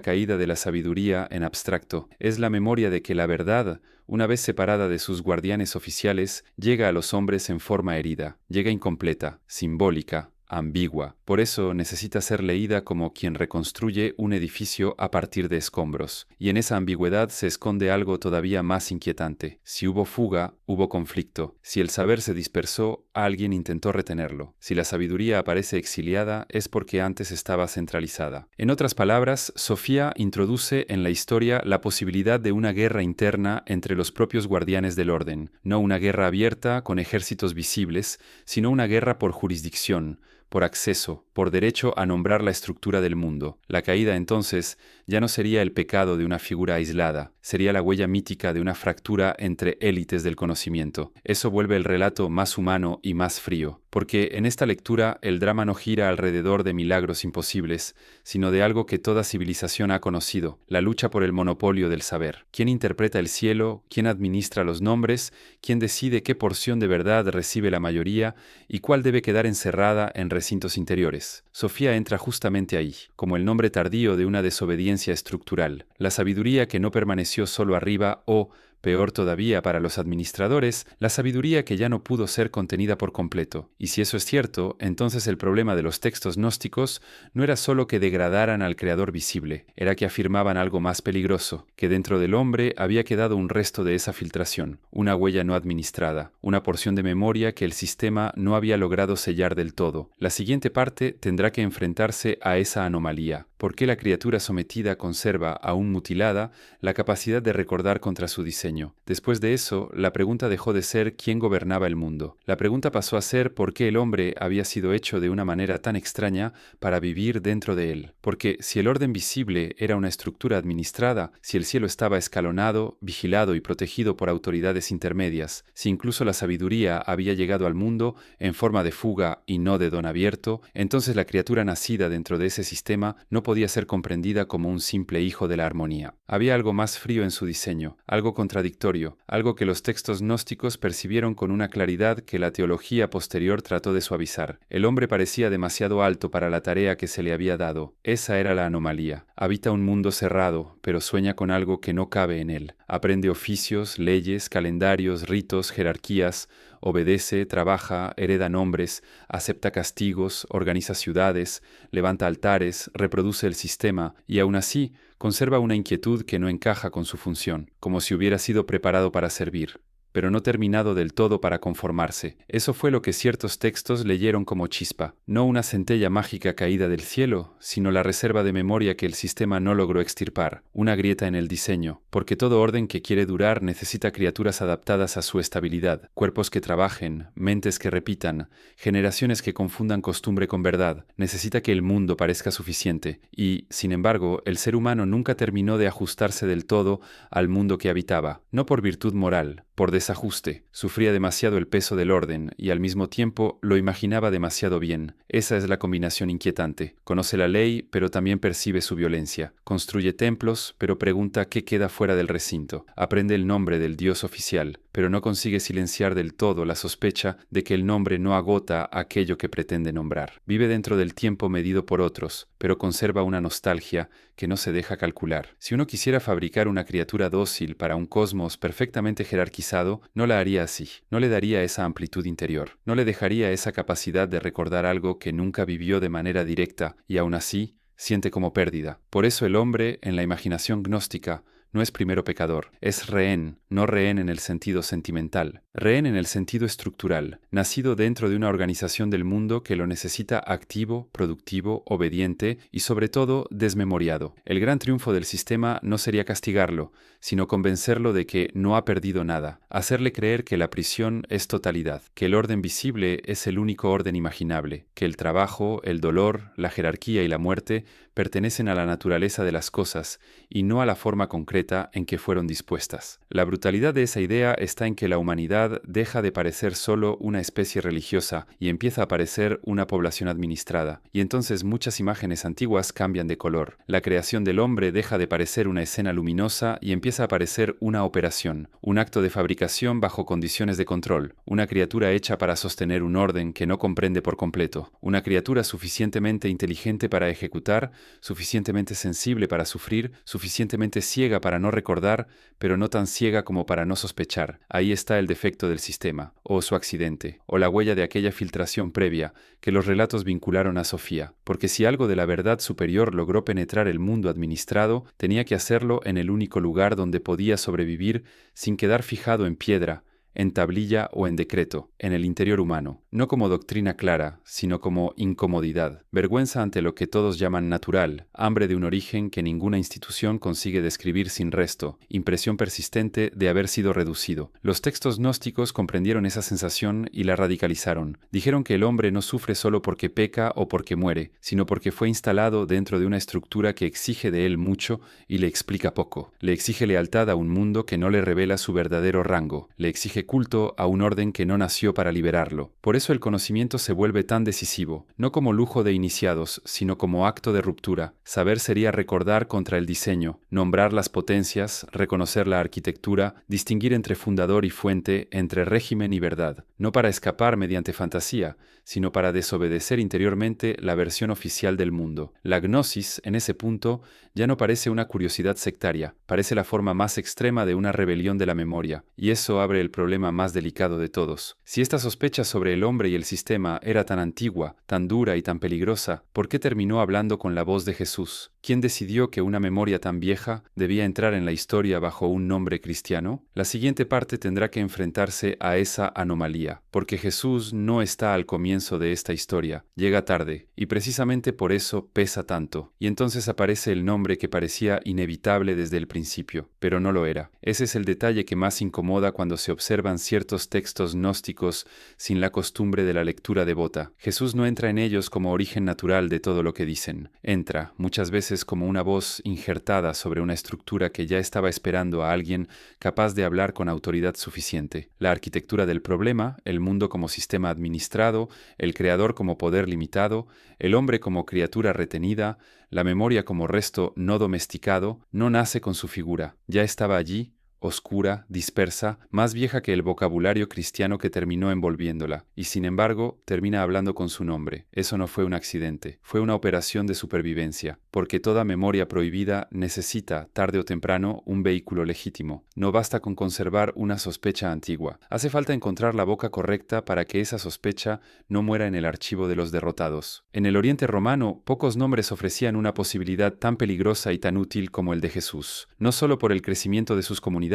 caída de la sabiduría en abstracto, es la memoria de que la verdad, una vez separada de sus guardianes oficiales, llega a los hombres en forma herida, llega incompleta, simbólica, ambigua. Por eso necesita ser leída como quien reconstruye un edificio a partir de escombros. Y en esa ambigüedad se esconde algo todavía más inquietante. Si hubo fuga, hubo conflicto. Si el saber se dispersó, alguien intentó retenerlo. Si la sabiduría aparece exiliada, es porque antes estaba centralizada. En otras palabras, Sofía introduce en la historia la posibilidad de una guerra interna entre los propios guardianes del orden. No una guerra abierta con ejércitos visibles, sino una guerra por jurisdicción, por acceso, por derecho a nombrar la estructura del mundo. La caída, entonces, ya no sería el pecado de una figura aislada, sería la huella mítica de una fractura entre élites del conocimiento. Eso vuelve el relato más humano y más frío, porque en esta lectura el drama no gira alrededor de milagros imposibles, sino de algo que toda civilización ha conocido, la lucha por el monopolio del saber. ¿Quién interpreta el cielo? ¿Quién administra los nombres? ¿Quién decide qué porción de verdad recibe la mayoría y cuál debe quedar encerrada en recintos interiores? Sofía entra justamente ahí, como el nombre tardío de una desobediencia estructural, la sabiduría que no permaneció solo arriba o, peor todavía para los administradores, la sabiduría que ya no pudo ser contenida por completo. Y si eso es cierto, entonces el problema de los textos gnósticos no era solo que degradaran al creador visible, era que afirmaban algo más peligroso, que dentro del hombre había quedado un resto de esa filtración, una huella no administrada, una porción de memoria que el sistema no había logrado sellar del todo. La siguiente parte tendrá que enfrentarse a esa anomalía. ¿Por qué la criatura sometida conserva, aún mutilada, la capacidad de recordar contra su diseño? Después de eso, la pregunta dejó de ser quién gobernaba el mundo. La pregunta pasó a ser por qué el hombre había sido hecho de una manera tan extraña para vivir dentro de él. Porque si el orden visible era una estructura administrada, si el cielo estaba escalonado, vigilado y protegido por autoridades intermedias, si incluso la sabiduría había llegado al mundo en forma de fuga y no de don abierto, entonces la criatura nacida dentro de ese sistema no podía ser comprendida como un simple hijo de la armonía. Había algo más frío en su diseño, algo contradictorio, algo que los textos gnósticos percibieron con una claridad que la teología posterior trató de suavizar. El hombre parecía demasiado alto para la tarea que se le había dado. Esa era la anomalía. Habita un mundo cerrado, pero sueña con algo que no cabe en él. Aprende oficios, leyes, calendarios, ritos, jerarquías, obedece, trabaja, hereda nombres, acepta castigos, organiza ciudades, levanta altares, reproduce el sistema y aún así conserva una inquietud que no encaja con su función, como si hubiera sido preparado para servir, pero no terminado del todo para conformarse. Eso fue lo que ciertos textos leyeron como chispa, no una centella mágica caída del cielo, sino la reserva de memoria que el sistema no logró extirpar, una grieta en el diseño, porque todo orden que quiere durar necesita criaturas adaptadas a su estabilidad, cuerpos que trabajen, mentes que repitan, generaciones que confundan costumbre con verdad. Necesita que el mundo parezca suficiente, y, sin embargo, el ser humano nunca terminó de ajustarse del todo al mundo que habitaba, no por virtud moral, por desajuste. Sufría demasiado el peso del orden y al mismo tiempo lo imaginaba demasiado bien. Esa es la combinación inquietante. Conoce la ley, pero también percibe su violencia. Construye templos, pero pregunta qué queda fuera del recinto. Aprende el nombre del Dios oficial, pero no consigue silenciar del todo la sospecha de que el nombre no agota aquello que pretende nombrar. Vive dentro del tiempo medido por otros, pero conserva una nostalgia que no se deja calcular. Si uno quisiera fabricar una criatura dócil para un cosmos perfectamente jerarquizado, no la haría así. No le daría esa amplitud interior. No le dejaría esa capacidad de recordar algo que nunca vivió de manera directa y aún así siente como pérdida. Por eso el hombre, en la imaginación gnóstica, no es primero pecador, es rehén, no rehén en el sentido sentimental, rehén en el sentido estructural, nacido dentro de una organización del mundo que lo necesita activo, productivo, obediente y sobre todo desmemoriado. El gran triunfo del sistema no sería castigarlo, sino convencerlo de que no ha perdido nada, hacerle creer que la prisión es totalidad, que el orden visible es el único orden imaginable, que el trabajo, el dolor, la jerarquía y la muerte pertenecen a la naturaleza de las cosas y no a la forma concreta en que fueron dispuestas. La brutalidad de esa idea está en que la humanidad deja de parecer solo una especie religiosa y empieza a parecer una población administrada, y entonces muchas imágenes antiguas cambian de color. La creación del hombre deja de parecer una escena luminosa y empieza a parecer una operación, un acto de fabricación bajo condiciones de control, una criatura hecha para sostener un orden que no comprende por completo, una criatura suficientemente inteligente para ejecutar, suficientemente sensible para sufrir, suficientemente ciega para no recordar, pero no tan ciega como para no sospechar. Ahí está el defecto del sistema, o su accidente, o la huella de aquella filtración previa que los relatos vincularon a Sofía, porque si algo de la verdad superior logró penetrar el mundo administrado, tenía que hacerlo en el único lugar donde podía sobrevivir sin quedar fijado en piedra, en tablilla o en decreto, en el interior humano, no como doctrina clara, sino como incomodidad, vergüenza ante lo que todos llaman natural, hambre de un origen que ninguna institución consigue describir sin resto, impresión persistente de haber sido reducido. Los textos gnósticos comprendieron esa sensación y la radicalizaron. Dijeron que el hombre no sufre solo porque peca o porque muere, sino porque fue instalado dentro de una estructura que exige de él mucho y le explica poco. Le exige lealtad a un mundo que no le revela su verdadero rango, le exige culto a un orden que no nació para liberarlo. Por eso el conocimiento se vuelve tan decisivo, no como lujo de iniciados, sino como acto de ruptura. Saber sería recordar contra el diseño, nombrar las potencias, reconocer la arquitectura, distinguir entre fundador y fuente, entre régimen y verdad, no para escapar mediante fantasía, sino para desobedecer interiormente la versión oficial del mundo. La gnosis, en ese punto, ya no parece una curiosidad sectaria, parece la forma más extrema de una rebelión de la memoria, y eso abre el problema más delicado de todos. Si esta sospecha sobre el hombre y el sistema era tan antigua, tan dura y tan peligrosa, ¿por qué terminó hablando con la voz de Jesús? ¿Quién decidió que una memoria tan vieja debía entrar en la historia bajo un nombre cristiano? La siguiente parte tendrá que enfrentarse a esa anomalía, porque Jesús no está al comienzo de esta historia, llega tarde, y precisamente por eso pesa tanto, y entonces aparece el nombre que parecía inevitable desde el principio, pero no lo era. Ese es el detalle que más incomoda cuando se observan ciertos textos gnósticos sin la costumbre de la lectura devota. Jesús no entra en ellos como origen natural de todo lo que dicen. Entra, muchas veces como una voz injertada sobre una estructura que ya estaba esperando a alguien capaz de hablar con autoridad suficiente. La arquitectura del problema, el mundo como sistema administrado, el creador como poder limitado, el hombre como criatura retenida, la memoria como resto no domesticado, no nace con su figura. Ya estaba allí, oscura, dispersa, más vieja que el vocabulario cristiano que terminó envolviéndola, y sin embargo termina hablando con su nombre. Eso no fue un accidente, fue una operación de supervivencia, porque toda memoria prohibida necesita, tarde o temprano, un vehículo legítimo. No basta con conservar una sospecha antigua. Hace falta encontrar la boca correcta para que esa sospecha no muera en el archivo de los derrotados. En el Oriente romano, pocos nombres ofrecían una posibilidad tan peligrosa y tan útil como el de Jesús, no solo por el crecimiento de sus comunidades,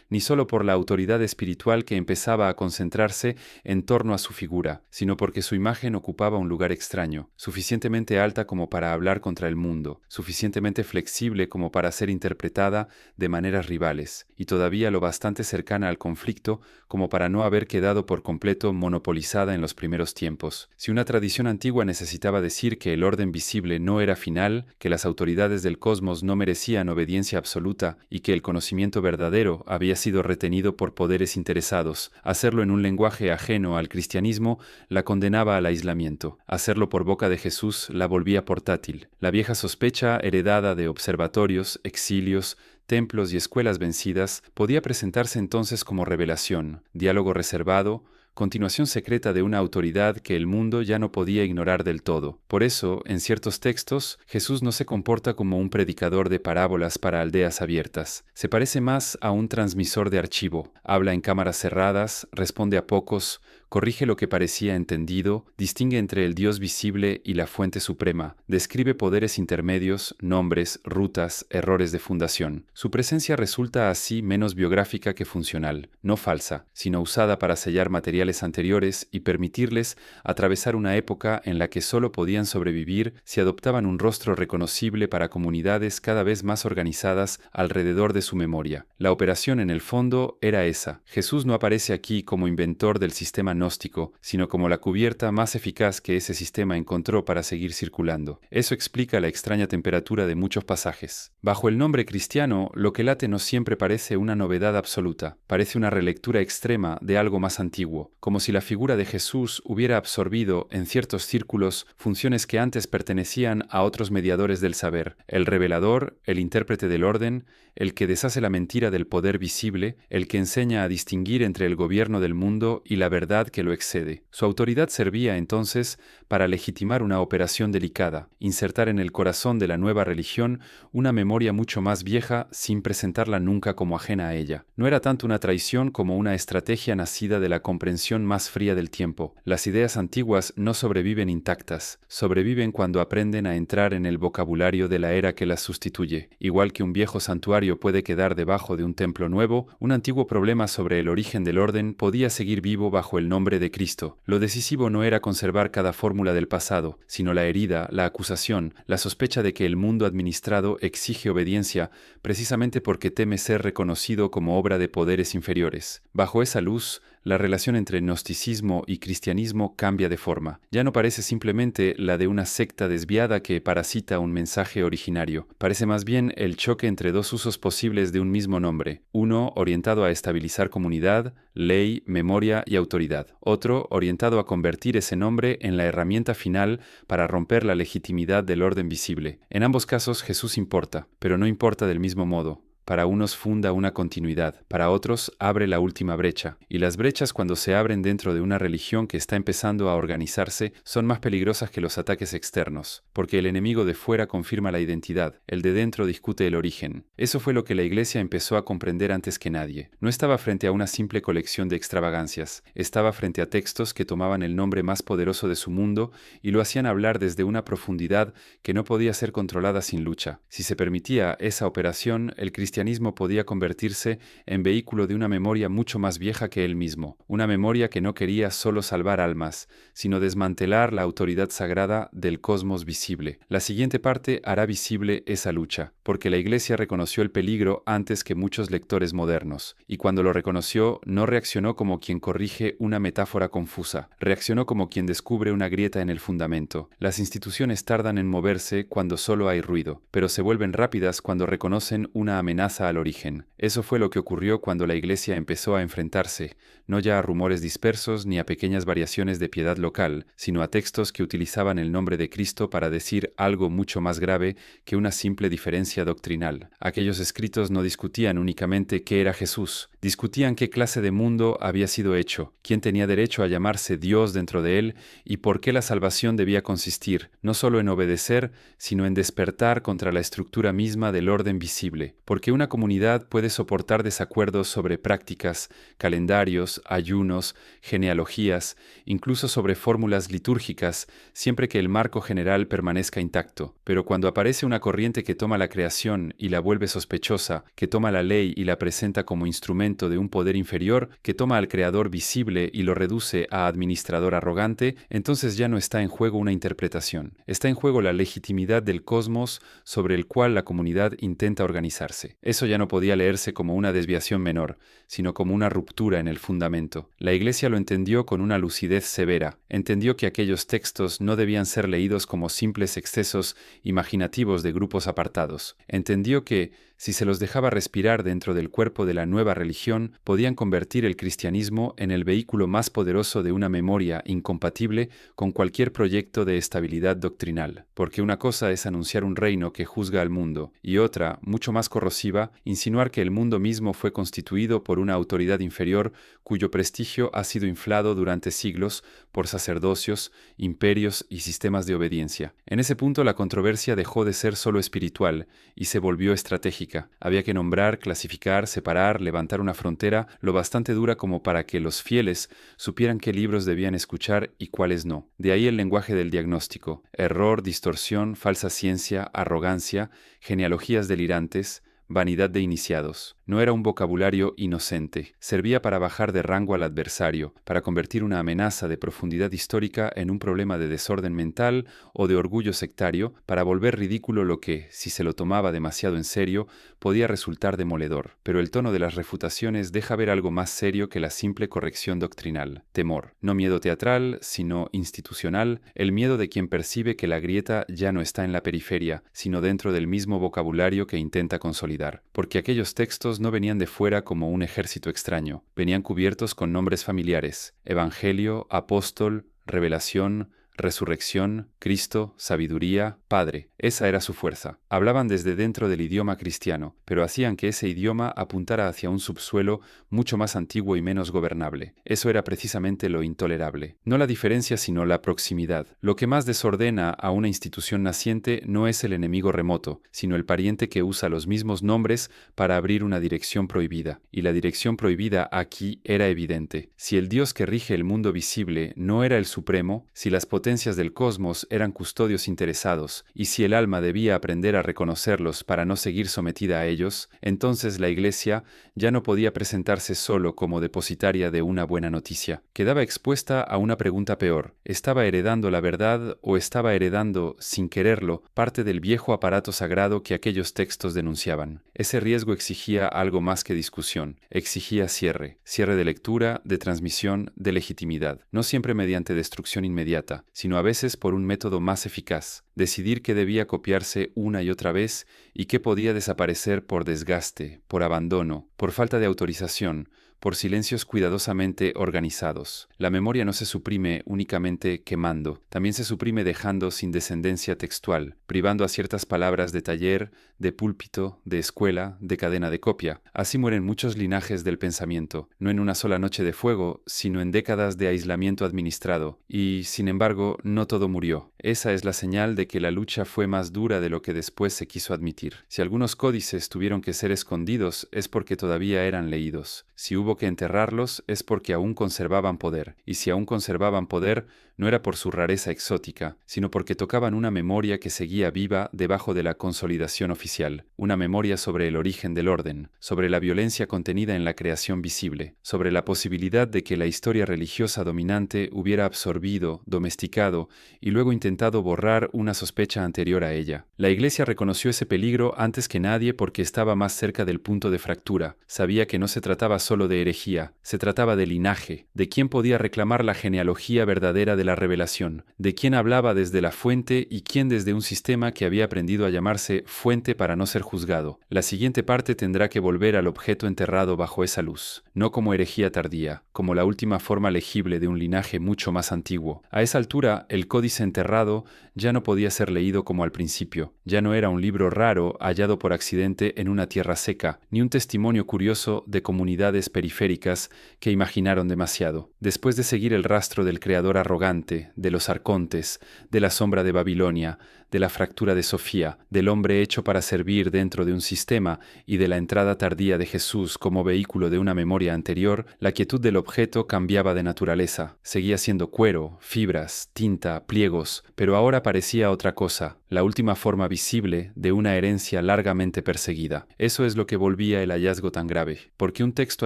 ni solo por la autoridad espiritual que empezaba a concentrarse en torno a su figura, sino porque su imagen ocupaba un lugar extraño, suficientemente alta como para hablar contra el mundo, suficientemente flexible como para ser interpretada de maneras rivales, y todavía lo bastante cercana al conflicto como para no haber quedado por completo monopolizada en los primeros tiempos. Si una tradición antigua necesitaba decir que el orden visible no era final, que las autoridades del cosmos no merecían obediencia absoluta y que el conocimiento verdadero había sido retenido por poderes interesados, hacerlo en un lenguaje ajeno al cristianismo la condenaba al aislamiento. Hacerlo por boca de Jesús la volvía portátil. La vieja sospecha heredada de observatorios, exilios, templos y escuelas vencidas podía presentarse entonces como revelación, diálogo reservado, continuación secreta de una autoridad que el mundo ya no podía ignorar del todo. Por eso, en ciertos textos, Jesús no se comporta como un predicador de parábolas para aldeas abiertas. Se parece más a un transmisor de archivo. Habla en cámaras cerradas, responde a pocos, corrige lo que parecía entendido, distingue entre el Dios visible y la fuente suprema, describe poderes intermedios, nombres, rutas, errores de fundación. Su presencia resulta así menos biográfica que funcional, no falsa, sino usada para sellar materiales anteriores y permitirles atravesar una época en la que solo podían sobrevivir si adoptaban un rostro reconocible para comunidades cada vez más organizadas alrededor de su memoria. La operación, en el fondo, era esa. Jesús no aparece aquí como inventor del sistema gnóstico, sino como la cubierta más eficaz que ese sistema encontró para seguir circulando. Eso explica la extraña temperatura de muchos pasajes. Bajo el nombre cristiano, lo que late no siempre parece una novedad absoluta, parece una relectura extrema de algo más antiguo, como si la figura de Jesús hubiera absorbido, en ciertos círculos, funciones que antes pertenecían a otros mediadores del saber: el revelador, el intérprete del orden, el que deshace la mentira del poder visible, el que enseña a distinguir entre el gobierno del mundo y la verdad que lo excede. Su autoridad servía, entonces, para legitimar una operación delicada, insertar en el corazón de la nueva religión una memoria mucho más vieja sin presentarla nunca como ajena a ella. No era tanto una traición como una estrategia nacida de la comprensión más fría del tiempo. Las ideas antiguas no sobreviven intactas, sobreviven cuando aprenden a entrar en el vocabulario de la era que las sustituye. Igual que un viejo santuario puede quedar debajo de un templo nuevo, un antiguo problema sobre el origen del orden podía seguir vivo bajo el nombre de Cristo. Lo decisivo no era conservar cada fórmula del pasado, sino la herida, la acusación, la sospecha de que el mundo administrado exige obediencia precisamente porque teme ser reconocido como obra de poderes inferiores. Bajo esa luz, la relación entre gnosticismo y cristianismo cambia de forma. Ya no parece simplemente la de una secta desviada que parasita un mensaje originario. Parece más bien el choque entre dos usos posibles de un mismo nombre. Uno orientado a estabilizar comunidad, ley, memoria y autoridad. Otro orientado a convertir ese nombre en la herramienta final para romper la legitimidad del orden visible. En ambos casos Jesús importa, pero no importa del mismo modo. Para unos funda una continuidad, para otros abre la última brecha. Y las brechas, cuando se abren dentro de una religión que está empezando a organizarse, son más peligrosas que los ataques externos, porque el enemigo de fuera confirma la identidad, el de dentro discute el origen. Eso fue lo que la Iglesia empezó a comprender antes que nadie. No estaba frente a una simple colección de extravagancias, estaba frente a textos que tomaban el nombre más poderoso de su mundo y lo hacían hablar desde una profundidad que no podía ser controlada sin lucha. Si se permitía esa operación, el cristianismo podía convertirse en vehículo de una memoria mucho más vieja que él mismo, una memoria que no quería solo salvar almas, sino desmantelar la autoridad sagrada del cosmos visible. La siguiente parte hará visible esa lucha, porque la Iglesia reconoció el peligro antes que muchos lectores modernos, y cuando lo reconoció, no reaccionó como quien corrige una metáfora confusa, reaccionó como quien descubre una grieta en el fundamento. Las instituciones tardan en moverse cuando solo hay ruido, pero se vuelven rápidas cuando reconocen una amenaza al origen. Eso fue lo que ocurrió cuando la Iglesia empezó a enfrentarse, no ya a rumores dispersos ni a pequeñas variaciones de piedad local, sino a textos que utilizaban el nombre de Cristo para decir algo mucho más grave que una simple diferencia doctrinal. Aquellos escritos no discutían únicamente qué era Jesús, discutían qué clase de mundo había sido hecho, quién tenía derecho a llamarse Dios dentro de él y por qué la salvación debía consistir, no solo en obedecer, sino en despertar contra la estructura misma del orden visible, porque una comunidad puede soportar desacuerdos sobre prácticas, calendarios, ayunos, genealogías, incluso sobre fórmulas litúrgicas, siempre que el marco general permanezca intacto. Pero cuando aparece una corriente que toma la creación y la vuelve sospechosa, que toma la ley y la presenta como instrumento de un poder inferior, que toma al creador visible y lo reduce a administrador arrogante, entonces ya no está en juego una interpretación. Está en juego la legitimidad del cosmos sobre el cual la comunidad intenta organizarse. Eso ya no podía leerse como una desviación menor, sino como una ruptura en el fundamento. La Iglesia lo entendió con una lucidez severa. Entendió que aquellos textos no debían ser leídos como simples excesos imaginativos de grupos apartados. Entendió que, Si se los dejaba respirar dentro del cuerpo de la nueva religión, podían convertir el cristianismo en el vehículo más poderoso de una memoria incompatible con cualquier proyecto de estabilidad doctrinal. Porque una cosa es anunciar un reino que juzga al mundo, y otra, mucho más corrosiva, insinuar que el mundo mismo fue constituido por una autoridad inferior cuyo prestigio ha sido inflado durante siglos por sacerdocios, imperios y sistemas de obediencia. En ese punto la controversia dejó de ser solo espiritual y se volvió estratégica. Había que nombrar, clasificar, separar, levantar una frontera lo bastante dura como para que los fieles supieran qué libros debían escuchar y cuáles no. De ahí el lenguaje del diagnóstico: error, distorsión, falsa ciencia, arrogancia, genealogías delirantes, vanidad de iniciados. No era un vocabulario inocente. Servía para bajar de rango al adversario, para convertir una amenaza de profundidad histórica en un problema de desorden mental o de orgullo sectario, para volver ridículo lo que, si se lo tomaba demasiado en serio, podía resultar demoledor. Pero el tono de las refutaciones deja ver algo más serio que la simple corrección doctrinal. Temor. No miedo teatral, sino institucional, el miedo de quien percibe que la grieta ya no está en la periferia, sino dentro del mismo vocabulario que intenta consolidar. Porque aquellos textos no venían de fuera como un ejército extraño, venían cubiertos con nombres familiares: Evangelio, Apóstol, Revelación, Resurrección, Cristo, Sabiduría, Padre. Esa era su fuerza. Hablaban desde dentro del idioma cristiano, pero hacían que ese idioma apuntara hacia un subsuelo mucho más antiguo y menos gobernable. Eso era precisamente lo intolerable. No la diferencia, sino la proximidad. Lo que más desordena a una institución naciente no es el enemigo remoto, sino el pariente que usa los mismos nombres para abrir una dirección prohibida. Y la dirección prohibida aquí era evidente. Si el Dios que rige el mundo visible no era el supremo, si las potencias del cosmos eran custodios interesados, y si el alma debía aprender a reconocerlos para no seguir sometida a ellos, entonces la Iglesia ya no podía presentarse solo como depositaria de una buena noticia. Quedaba expuesta a una pregunta peor: ¿estaba heredando la verdad o estaba heredando, sin quererlo, parte del viejo aparato sagrado que aquellos textos denunciaban? Ese riesgo exigía algo más que discusión, exigía cierre de lectura, de transmisión, de legitimidad, no siempre mediante destrucción inmediata, sino a veces por un método más eficaz: decidir qué debía copiarse una y otra vez y qué podía desaparecer por desgaste, por abandono, por falta de autorización, por silencios cuidadosamente organizados. La memoria no se suprime únicamente quemando, también se suprime dejando sin descendencia textual, privando a ciertas palabras de taller, de púlpito, de escuela, de cadena de copia. Así mueren muchos linajes del pensamiento, no en una sola noche de fuego, sino en décadas de aislamiento administrado. Y, sin embargo, no todo murió. Esa es la señal de que la lucha fue más dura de lo que después se quiso admitir. Si algunos códices tuvieron que ser escondidos, es porque todavía eran leídos. Si hubo que enterrarlos, es porque aún conservaban poder. Y si aún conservaban poder, no era por su rareza exótica, sino porque tocaban una memoria que seguía viva debajo de la consolidación oficial, una memoria sobre el origen del orden, sobre la violencia contenida en la creación visible, sobre la posibilidad de que la historia religiosa dominante hubiera absorbido, domesticado y luego intentado borrar una sospecha anterior a ella. La Iglesia reconoció ese peligro antes que nadie porque estaba más cerca del punto de fractura. Sabía que no se trataba solo de herejía, se trataba de linaje, de quién podía reclamar la genealogía verdadera de la revelación, de quién hablaba desde la fuente y quién desde un sistema que había aprendido a llamarse fuente para no ser juzgado. La siguiente parte tendrá que volver al objeto enterrado bajo esa luz, no como herejía tardía, como la última forma legible de un linaje mucho más antiguo. A esa altura, el códice enterrado ya no podía ser leído como al principio, ya no era un libro raro hallado por accidente en una tierra seca, ni un testimonio curioso de comunidades periféricas que imaginaron demasiado. Después de seguir el rastro del creador arrogante, de los arcontes, de la sombra de Babilonia, de la fractura de Sofía, del hombre hecho para servir dentro de un sistema y de la entrada tardía de Jesús como vehículo de una memoria anterior, la quietud del objeto cambiaba de naturaleza. Seguía siendo cuero, fibras, tinta, pliegos, pero ahora parecía otra cosa, la última forma visible de una herencia largamente perseguida. Eso es lo que volvía el hallazgo tan grave, porque un texto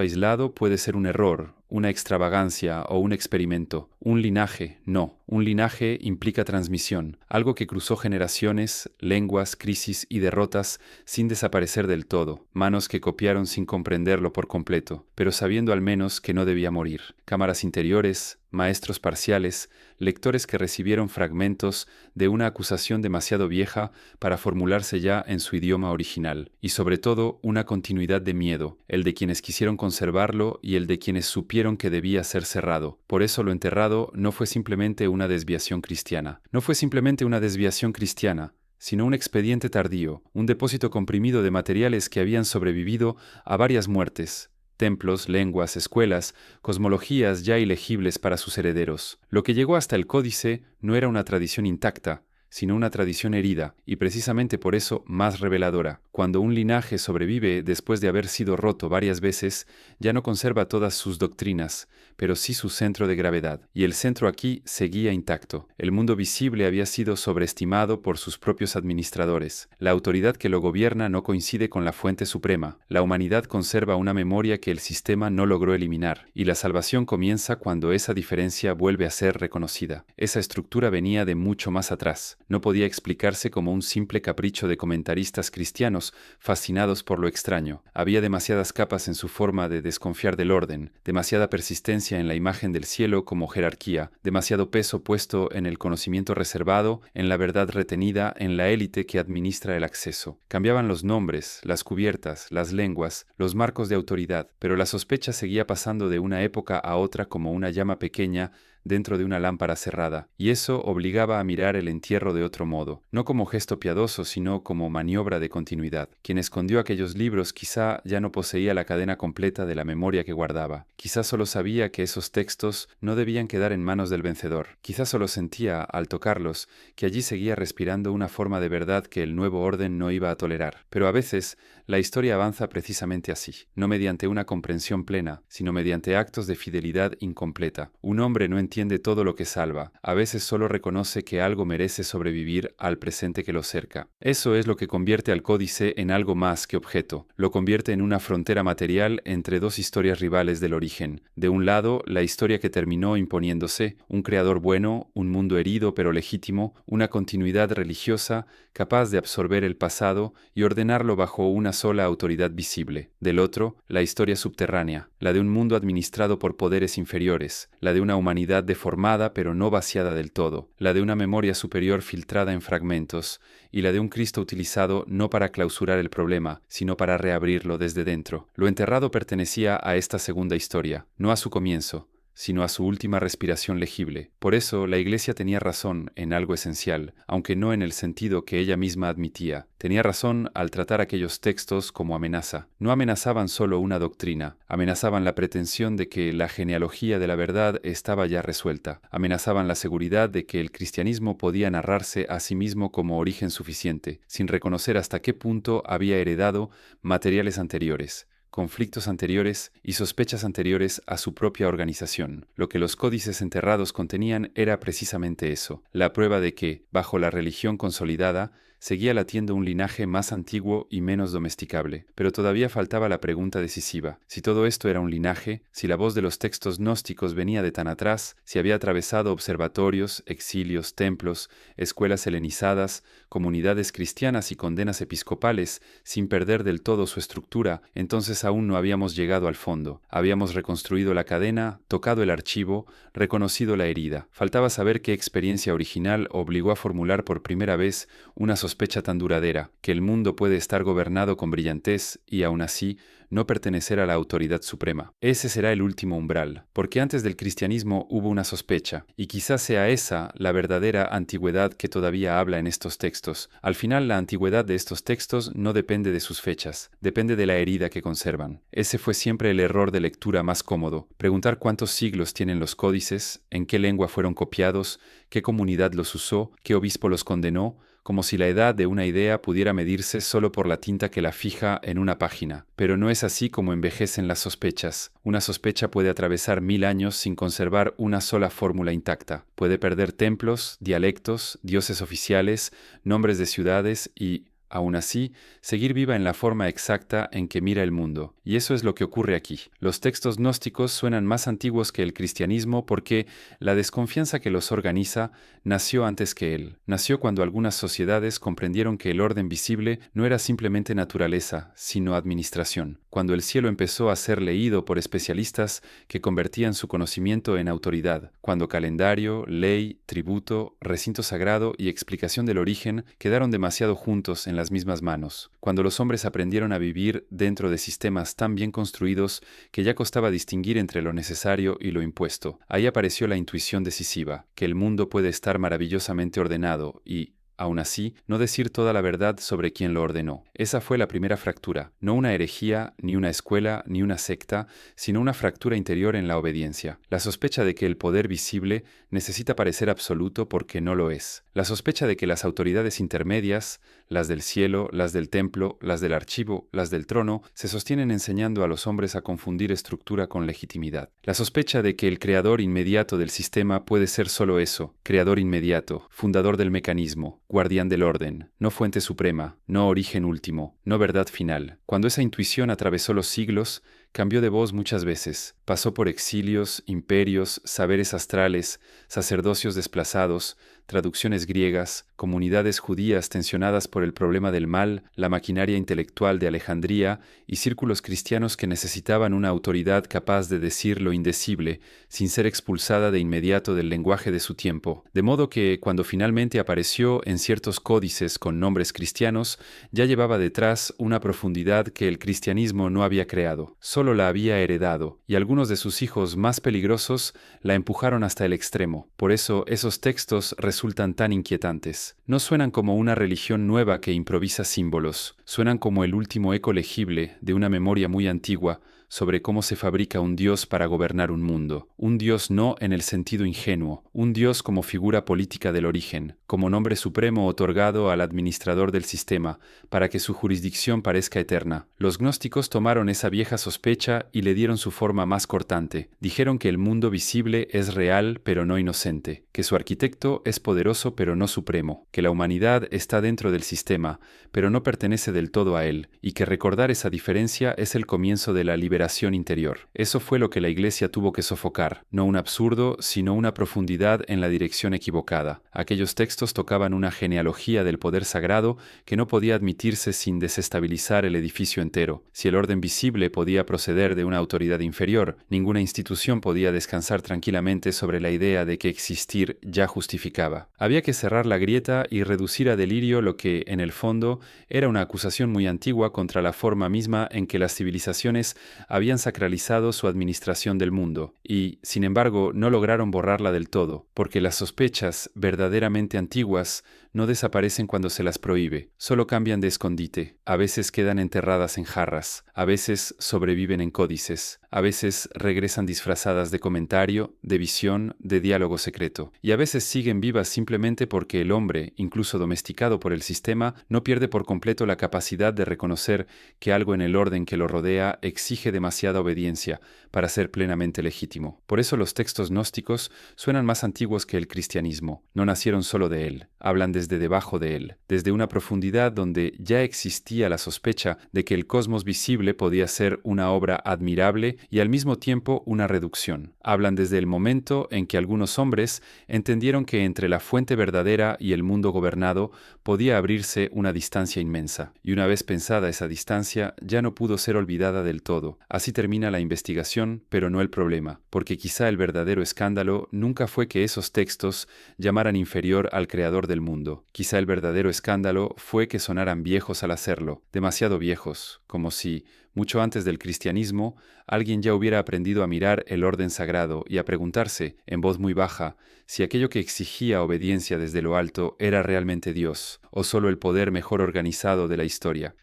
aislado puede ser un error, una extravagancia o un experimento. Un linaje, no. Un linaje implica transmisión, algo que cruzó generaciones, lenguas, crisis y derrotas sin desaparecer del todo, manos que copiaron sin comprenderlo por completo, pero sabiendo al menos que no debía morir. Cámaras interiores, maestros parciales, lectores que recibieron fragmentos de una acusación demasiado vieja para formularse ya en su idioma original, y sobre todo una continuidad de miedo, el de quienes quisieron conservarlo y el de quienes supieron que debía ser cerrado. Por eso lo enterrado no fue simplemente una desviación cristiana. No fue simplemente una desviación cristiana, sino un expediente tardío, un depósito comprimido de materiales que habían sobrevivido a varias muertes, templos, lenguas, escuelas, cosmologías ya ilegibles para sus herederos. Lo que llegó hasta el códice no era una tradición intacta, sino una tradición herida, y precisamente por eso más reveladora. Cuando un linaje sobrevive después de haber sido roto varias veces, ya no conserva todas sus doctrinas, pero sí su centro de gravedad, y el centro aquí seguía intacto. El mundo visible había sido sobreestimado por sus propios administradores. La autoridad que lo gobierna no coincide con la fuente suprema. La humanidad conserva una memoria que el sistema no logró eliminar, y la salvación comienza cuando esa diferencia vuelve a ser reconocida. Esa estructura venía de mucho más atrás. No podía explicarse como un simple capricho de comentaristas cristianos fascinados por lo extraño. Había demasiadas capas en su forma de desconfiar del orden, demasiada persistencia en la imagen del cielo como jerarquía, demasiado peso puesto en el conocimiento reservado, en la verdad retenida, en la élite que administra el acceso. Cambiaban los nombres, las cubiertas, las lenguas, los marcos de autoridad, pero la sospecha seguía pasando de una época a otra como una llama pequeña dentro de una lámpara cerrada, y eso obligaba a mirar el entierro de otro modo, no como gesto piadoso, sino como maniobra de continuidad. Quien escondió aquellos libros quizá ya no poseía la cadena completa de la memoria que guardaba, quizá solo sabía que esos textos no debían quedar en manos del vencedor, quizá solo sentía, al tocarlos, que allí seguía respirando una forma de verdad que el nuevo orden no iba a tolerar. Pero a veces, la historia avanza precisamente así, no mediante una comprensión plena, sino mediante actos de fidelidad incompleta. Un hombre no entiende todo lo que salva, a veces solo reconoce que algo merece sobrevivir al presente que lo cerca. Eso es lo que convierte al códice en algo más que objeto, lo convierte en una frontera material entre dos historias rivales del origen. De un lado, la historia que terminó imponiéndose, un creador bueno, un mundo herido pero legítimo, una continuidad religiosa capaz de absorber el pasado y ordenarlo bajo una sola autoridad visible. Del otro, la historia subterránea, la de un mundo administrado por poderes inferiores, la de una humanidad deformada pero no vaciada del todo, la de una memoria superior filtrada en fragmentos, y la de un Cristo utilizado no para clausurar el problema, sino para reabrirlo desde dentro. Lo enterrado pertenecía a esta segunda historia, no a su comienzo, sino a su última respiración legible. Por eso la Iglesia tenía razón en algo esencial, aunque no en el sentido que ella misma admitía. Tenía razón al tratar aquellos textos como amenaza. No amenazaban solo una doctrina, amenazaban la pretensión de que la genealogía de la verdad estaba ya resuelta, amenazaban la seguridad de que el cristianismo podía narrarse a sí mismo como origen suficiente, sin reconocer hasta qué punto había heredado materiales anteriores, conflictos anteriores y sospechas anteriores a su propia organización. Lo que los códices enterrados contenían era precisamente eso, la prueba de que, bajo la religión consolidada, seguía latiendo un linaje más antiguo y menos domesticable. Pero todavía faltaba la pregunta decisiva. Si todo esto era un linaje, si la voz de los textos gnósticos venía de tan atrás, si había atravesado observatorios, exilios, templos, escuelas helenizadas, comunidades cristianas y condenas episcopales, sin perder del todo su estructura, entonces aún no habíamos llegado al fondo. Habíamos reconstruido la cadena, tocado el archivo, reconocido la herida. Faltaba saber qué experiencia original obligó a formular por primera vez una sospecha tan duradera, que el mundo puede estar gobernado con brillantez y aún así no pertenecer a la autoridad suprema. Ese será el último umbral, porque antes del cristianismo hubo una sospecha, y quizás sea esa la verdadera antigüedad que todavía habla en estos textos. Al final, la antigüedad de estos textos no depende de sus fechas, depende de la herida que conservan. Ese fue siempre el error de lectura más cómodo, preguntar cuántos siglos tienen los códices, en qué lengua fueron copiados, qué comunidad los usó, qué obispo los condenó, como si la edad de una idea pudiera medirse solo por la tinta que la fija en una página. Pero no es así como envejecen las sospechas. Una sospecha puede atravesar 1000 años sin conservar una sola fórmula intacta. Puede perder templos, dialectos, dioses oficiales, nombres de ciudades y Aún así, seguir viva en la forma exacta en que mira el mundo. Y eso es lo que ocurre aquí. Los textos gnósticos suenan más antiguos que el cristianismo porque la desconfianza que los organiza nació antes que él. Nació cuando algunas sociedades comprendieron que el orden visible no era simplemente naturaleza, sino administración. Cuando el cielo empezó a ser leído por especialistas que convertían su conocimiento en autoridad. Cuando calendario, ley, tributo, recinto sagrado y explicación del origen quedaron demasiado juntos en las mismas manos. Cuando los hombres aprendieron a vivir dentro de sistemas tan bien construidos que ya costaba distinguir entre lo necesario y lo impuesto. Ahí apareció la intuición decisiva, que el mundo puede estar maravillosamente ordenado y, aún así, no decir toda la verdad sobre quién lo ordenó. Esa fue la primera fractura, no una herejía, ni una escuela, ni una secta, sino una fractura interior en la obediencia. La sospecha de que el poder visible necesita parecer absoluto porque no lo es. La sospecha de que las autoridades intermedias, las del cielo, las del templo, las del archivo, las del trono, se sostienen enseñando a los hombres a confundir estructura con legitimidad. La sospecha de que el creador inmediato del sistema puede ser solo eso, creador inmediato, fundador del mecanismo, guardián del orden, no fuente suprema, no origen último, no verdad final. Cuando esa intuición atravesó los siglos, cambió de voz muchas veces, pasó por exilios, imperios, saberes astrales, sacerdocios desplazados, traducciones griegas, comunidades judías tensionadas por el problema del mal, la maquinaria intelectual de Alejandría y círculos cristianos que necesitaban una autoridad capaz de decir lo indecible, sin ser expulsada de inmediato del lenguaje de su tiempo. De modo que, cuando finalmente apareció en ciertos códices con nombres cristianos, ya llevaba detrás una profundidad que el cristianismo no había creado, solo la había heredado, y algunos de sus hijos más peligrosos la empujaron hasta el extremo. Por eso esos textos resultan tan inquietantes. No suenan como una religión nueva que improvisa símbolos, suenan como el último eco legible de una memoria muy antigua sobre cómo se fabrica un Dios para gobernar un mundo. Un Dios no en el sentido ingenuo, un Dios como figura política del origen, como nombre supremo otorgado al administrador del sistema, para que su jurisdicción parezca eterna. Los gnósticos tomaron esa vieja sospecha y le dieron su forma más cortante. Dijeron que el mundo visible es real pero no inocente, que su arquitecto es poderoso pero no supremo, que la humanidad está dentro del sistema, pero no pertenece del todo a él, y que recordar esa diferencia es el comienzo de la liberación interior. Eso fue lo que la Iglesia tuvo que sofocar, no un absurdo, sino una profundidad en la dirección equivocada. Aquellos textos tocaban una genealogía del poder sagrado que no podía admitirse sin desestabilizar el edificio entero. Si el orden visible podía proceder de una autoridad inferior, ninguna institución podía descansar tranquilamente sobre la idea de que existir ya justificaba. Había que cerrar la grieta y reducir a delirio lo que, en el fondo, era una acusación muy antigua contra la forma misma en que las civilizaciones habían sacralizado su administración del mundo, y, sin embargo, no lograron borrarla del todo, porque las sospechas verdaderamente antiguas no desaparecen cuando se las prohíbe, solo cambian de escondite, a veces quedan enterradas en jarras, a veces sobreviven en códices, a veces regresan disfrazadas de comentario, de visión, de diálogo secreto, y a veces siguen vivas simplemente porque el hombre, incluso domesticado por el sistema, no pierde por completo la capacidad de reconocer que algo en el orden que lo rodea exige demasiada obediencia para ser plenamente legítimo. Por eso los textos gnósticos suenan más antiguos que el cristianismo, no nacieron solo de él, hablan desde debajo de él, desde una profundidad donde ya existía la sospecha de que el cosmos visible podía ser una obra admirable y al mismo tiempo una reducción. Hablan desde el momento en que algunos hombres entendieron que entre la fuente verdadera y el mundo gobernado podía abrirse una distancia inmensa, y una vez pensada esa distancia ya no pudo ser olvidada del todo. Así termina la investigación, pero no el problema, porque quizá el verdadero escándalo nunca fue que esos textos llamaran inferior al creador del mundo. Quizá el verdadero escándalo fue que sonaran viejos al hacerlo, demasiado viejos, como si, mucho antes del cristianismo, alguien ya hubiera aprendido a mirar el orden sagrado y a preguntarse, en voz muy baja, si aquello que exigía obediencia desde lo alto era realmente Dios, o solo el poder mejor organizado de la historia.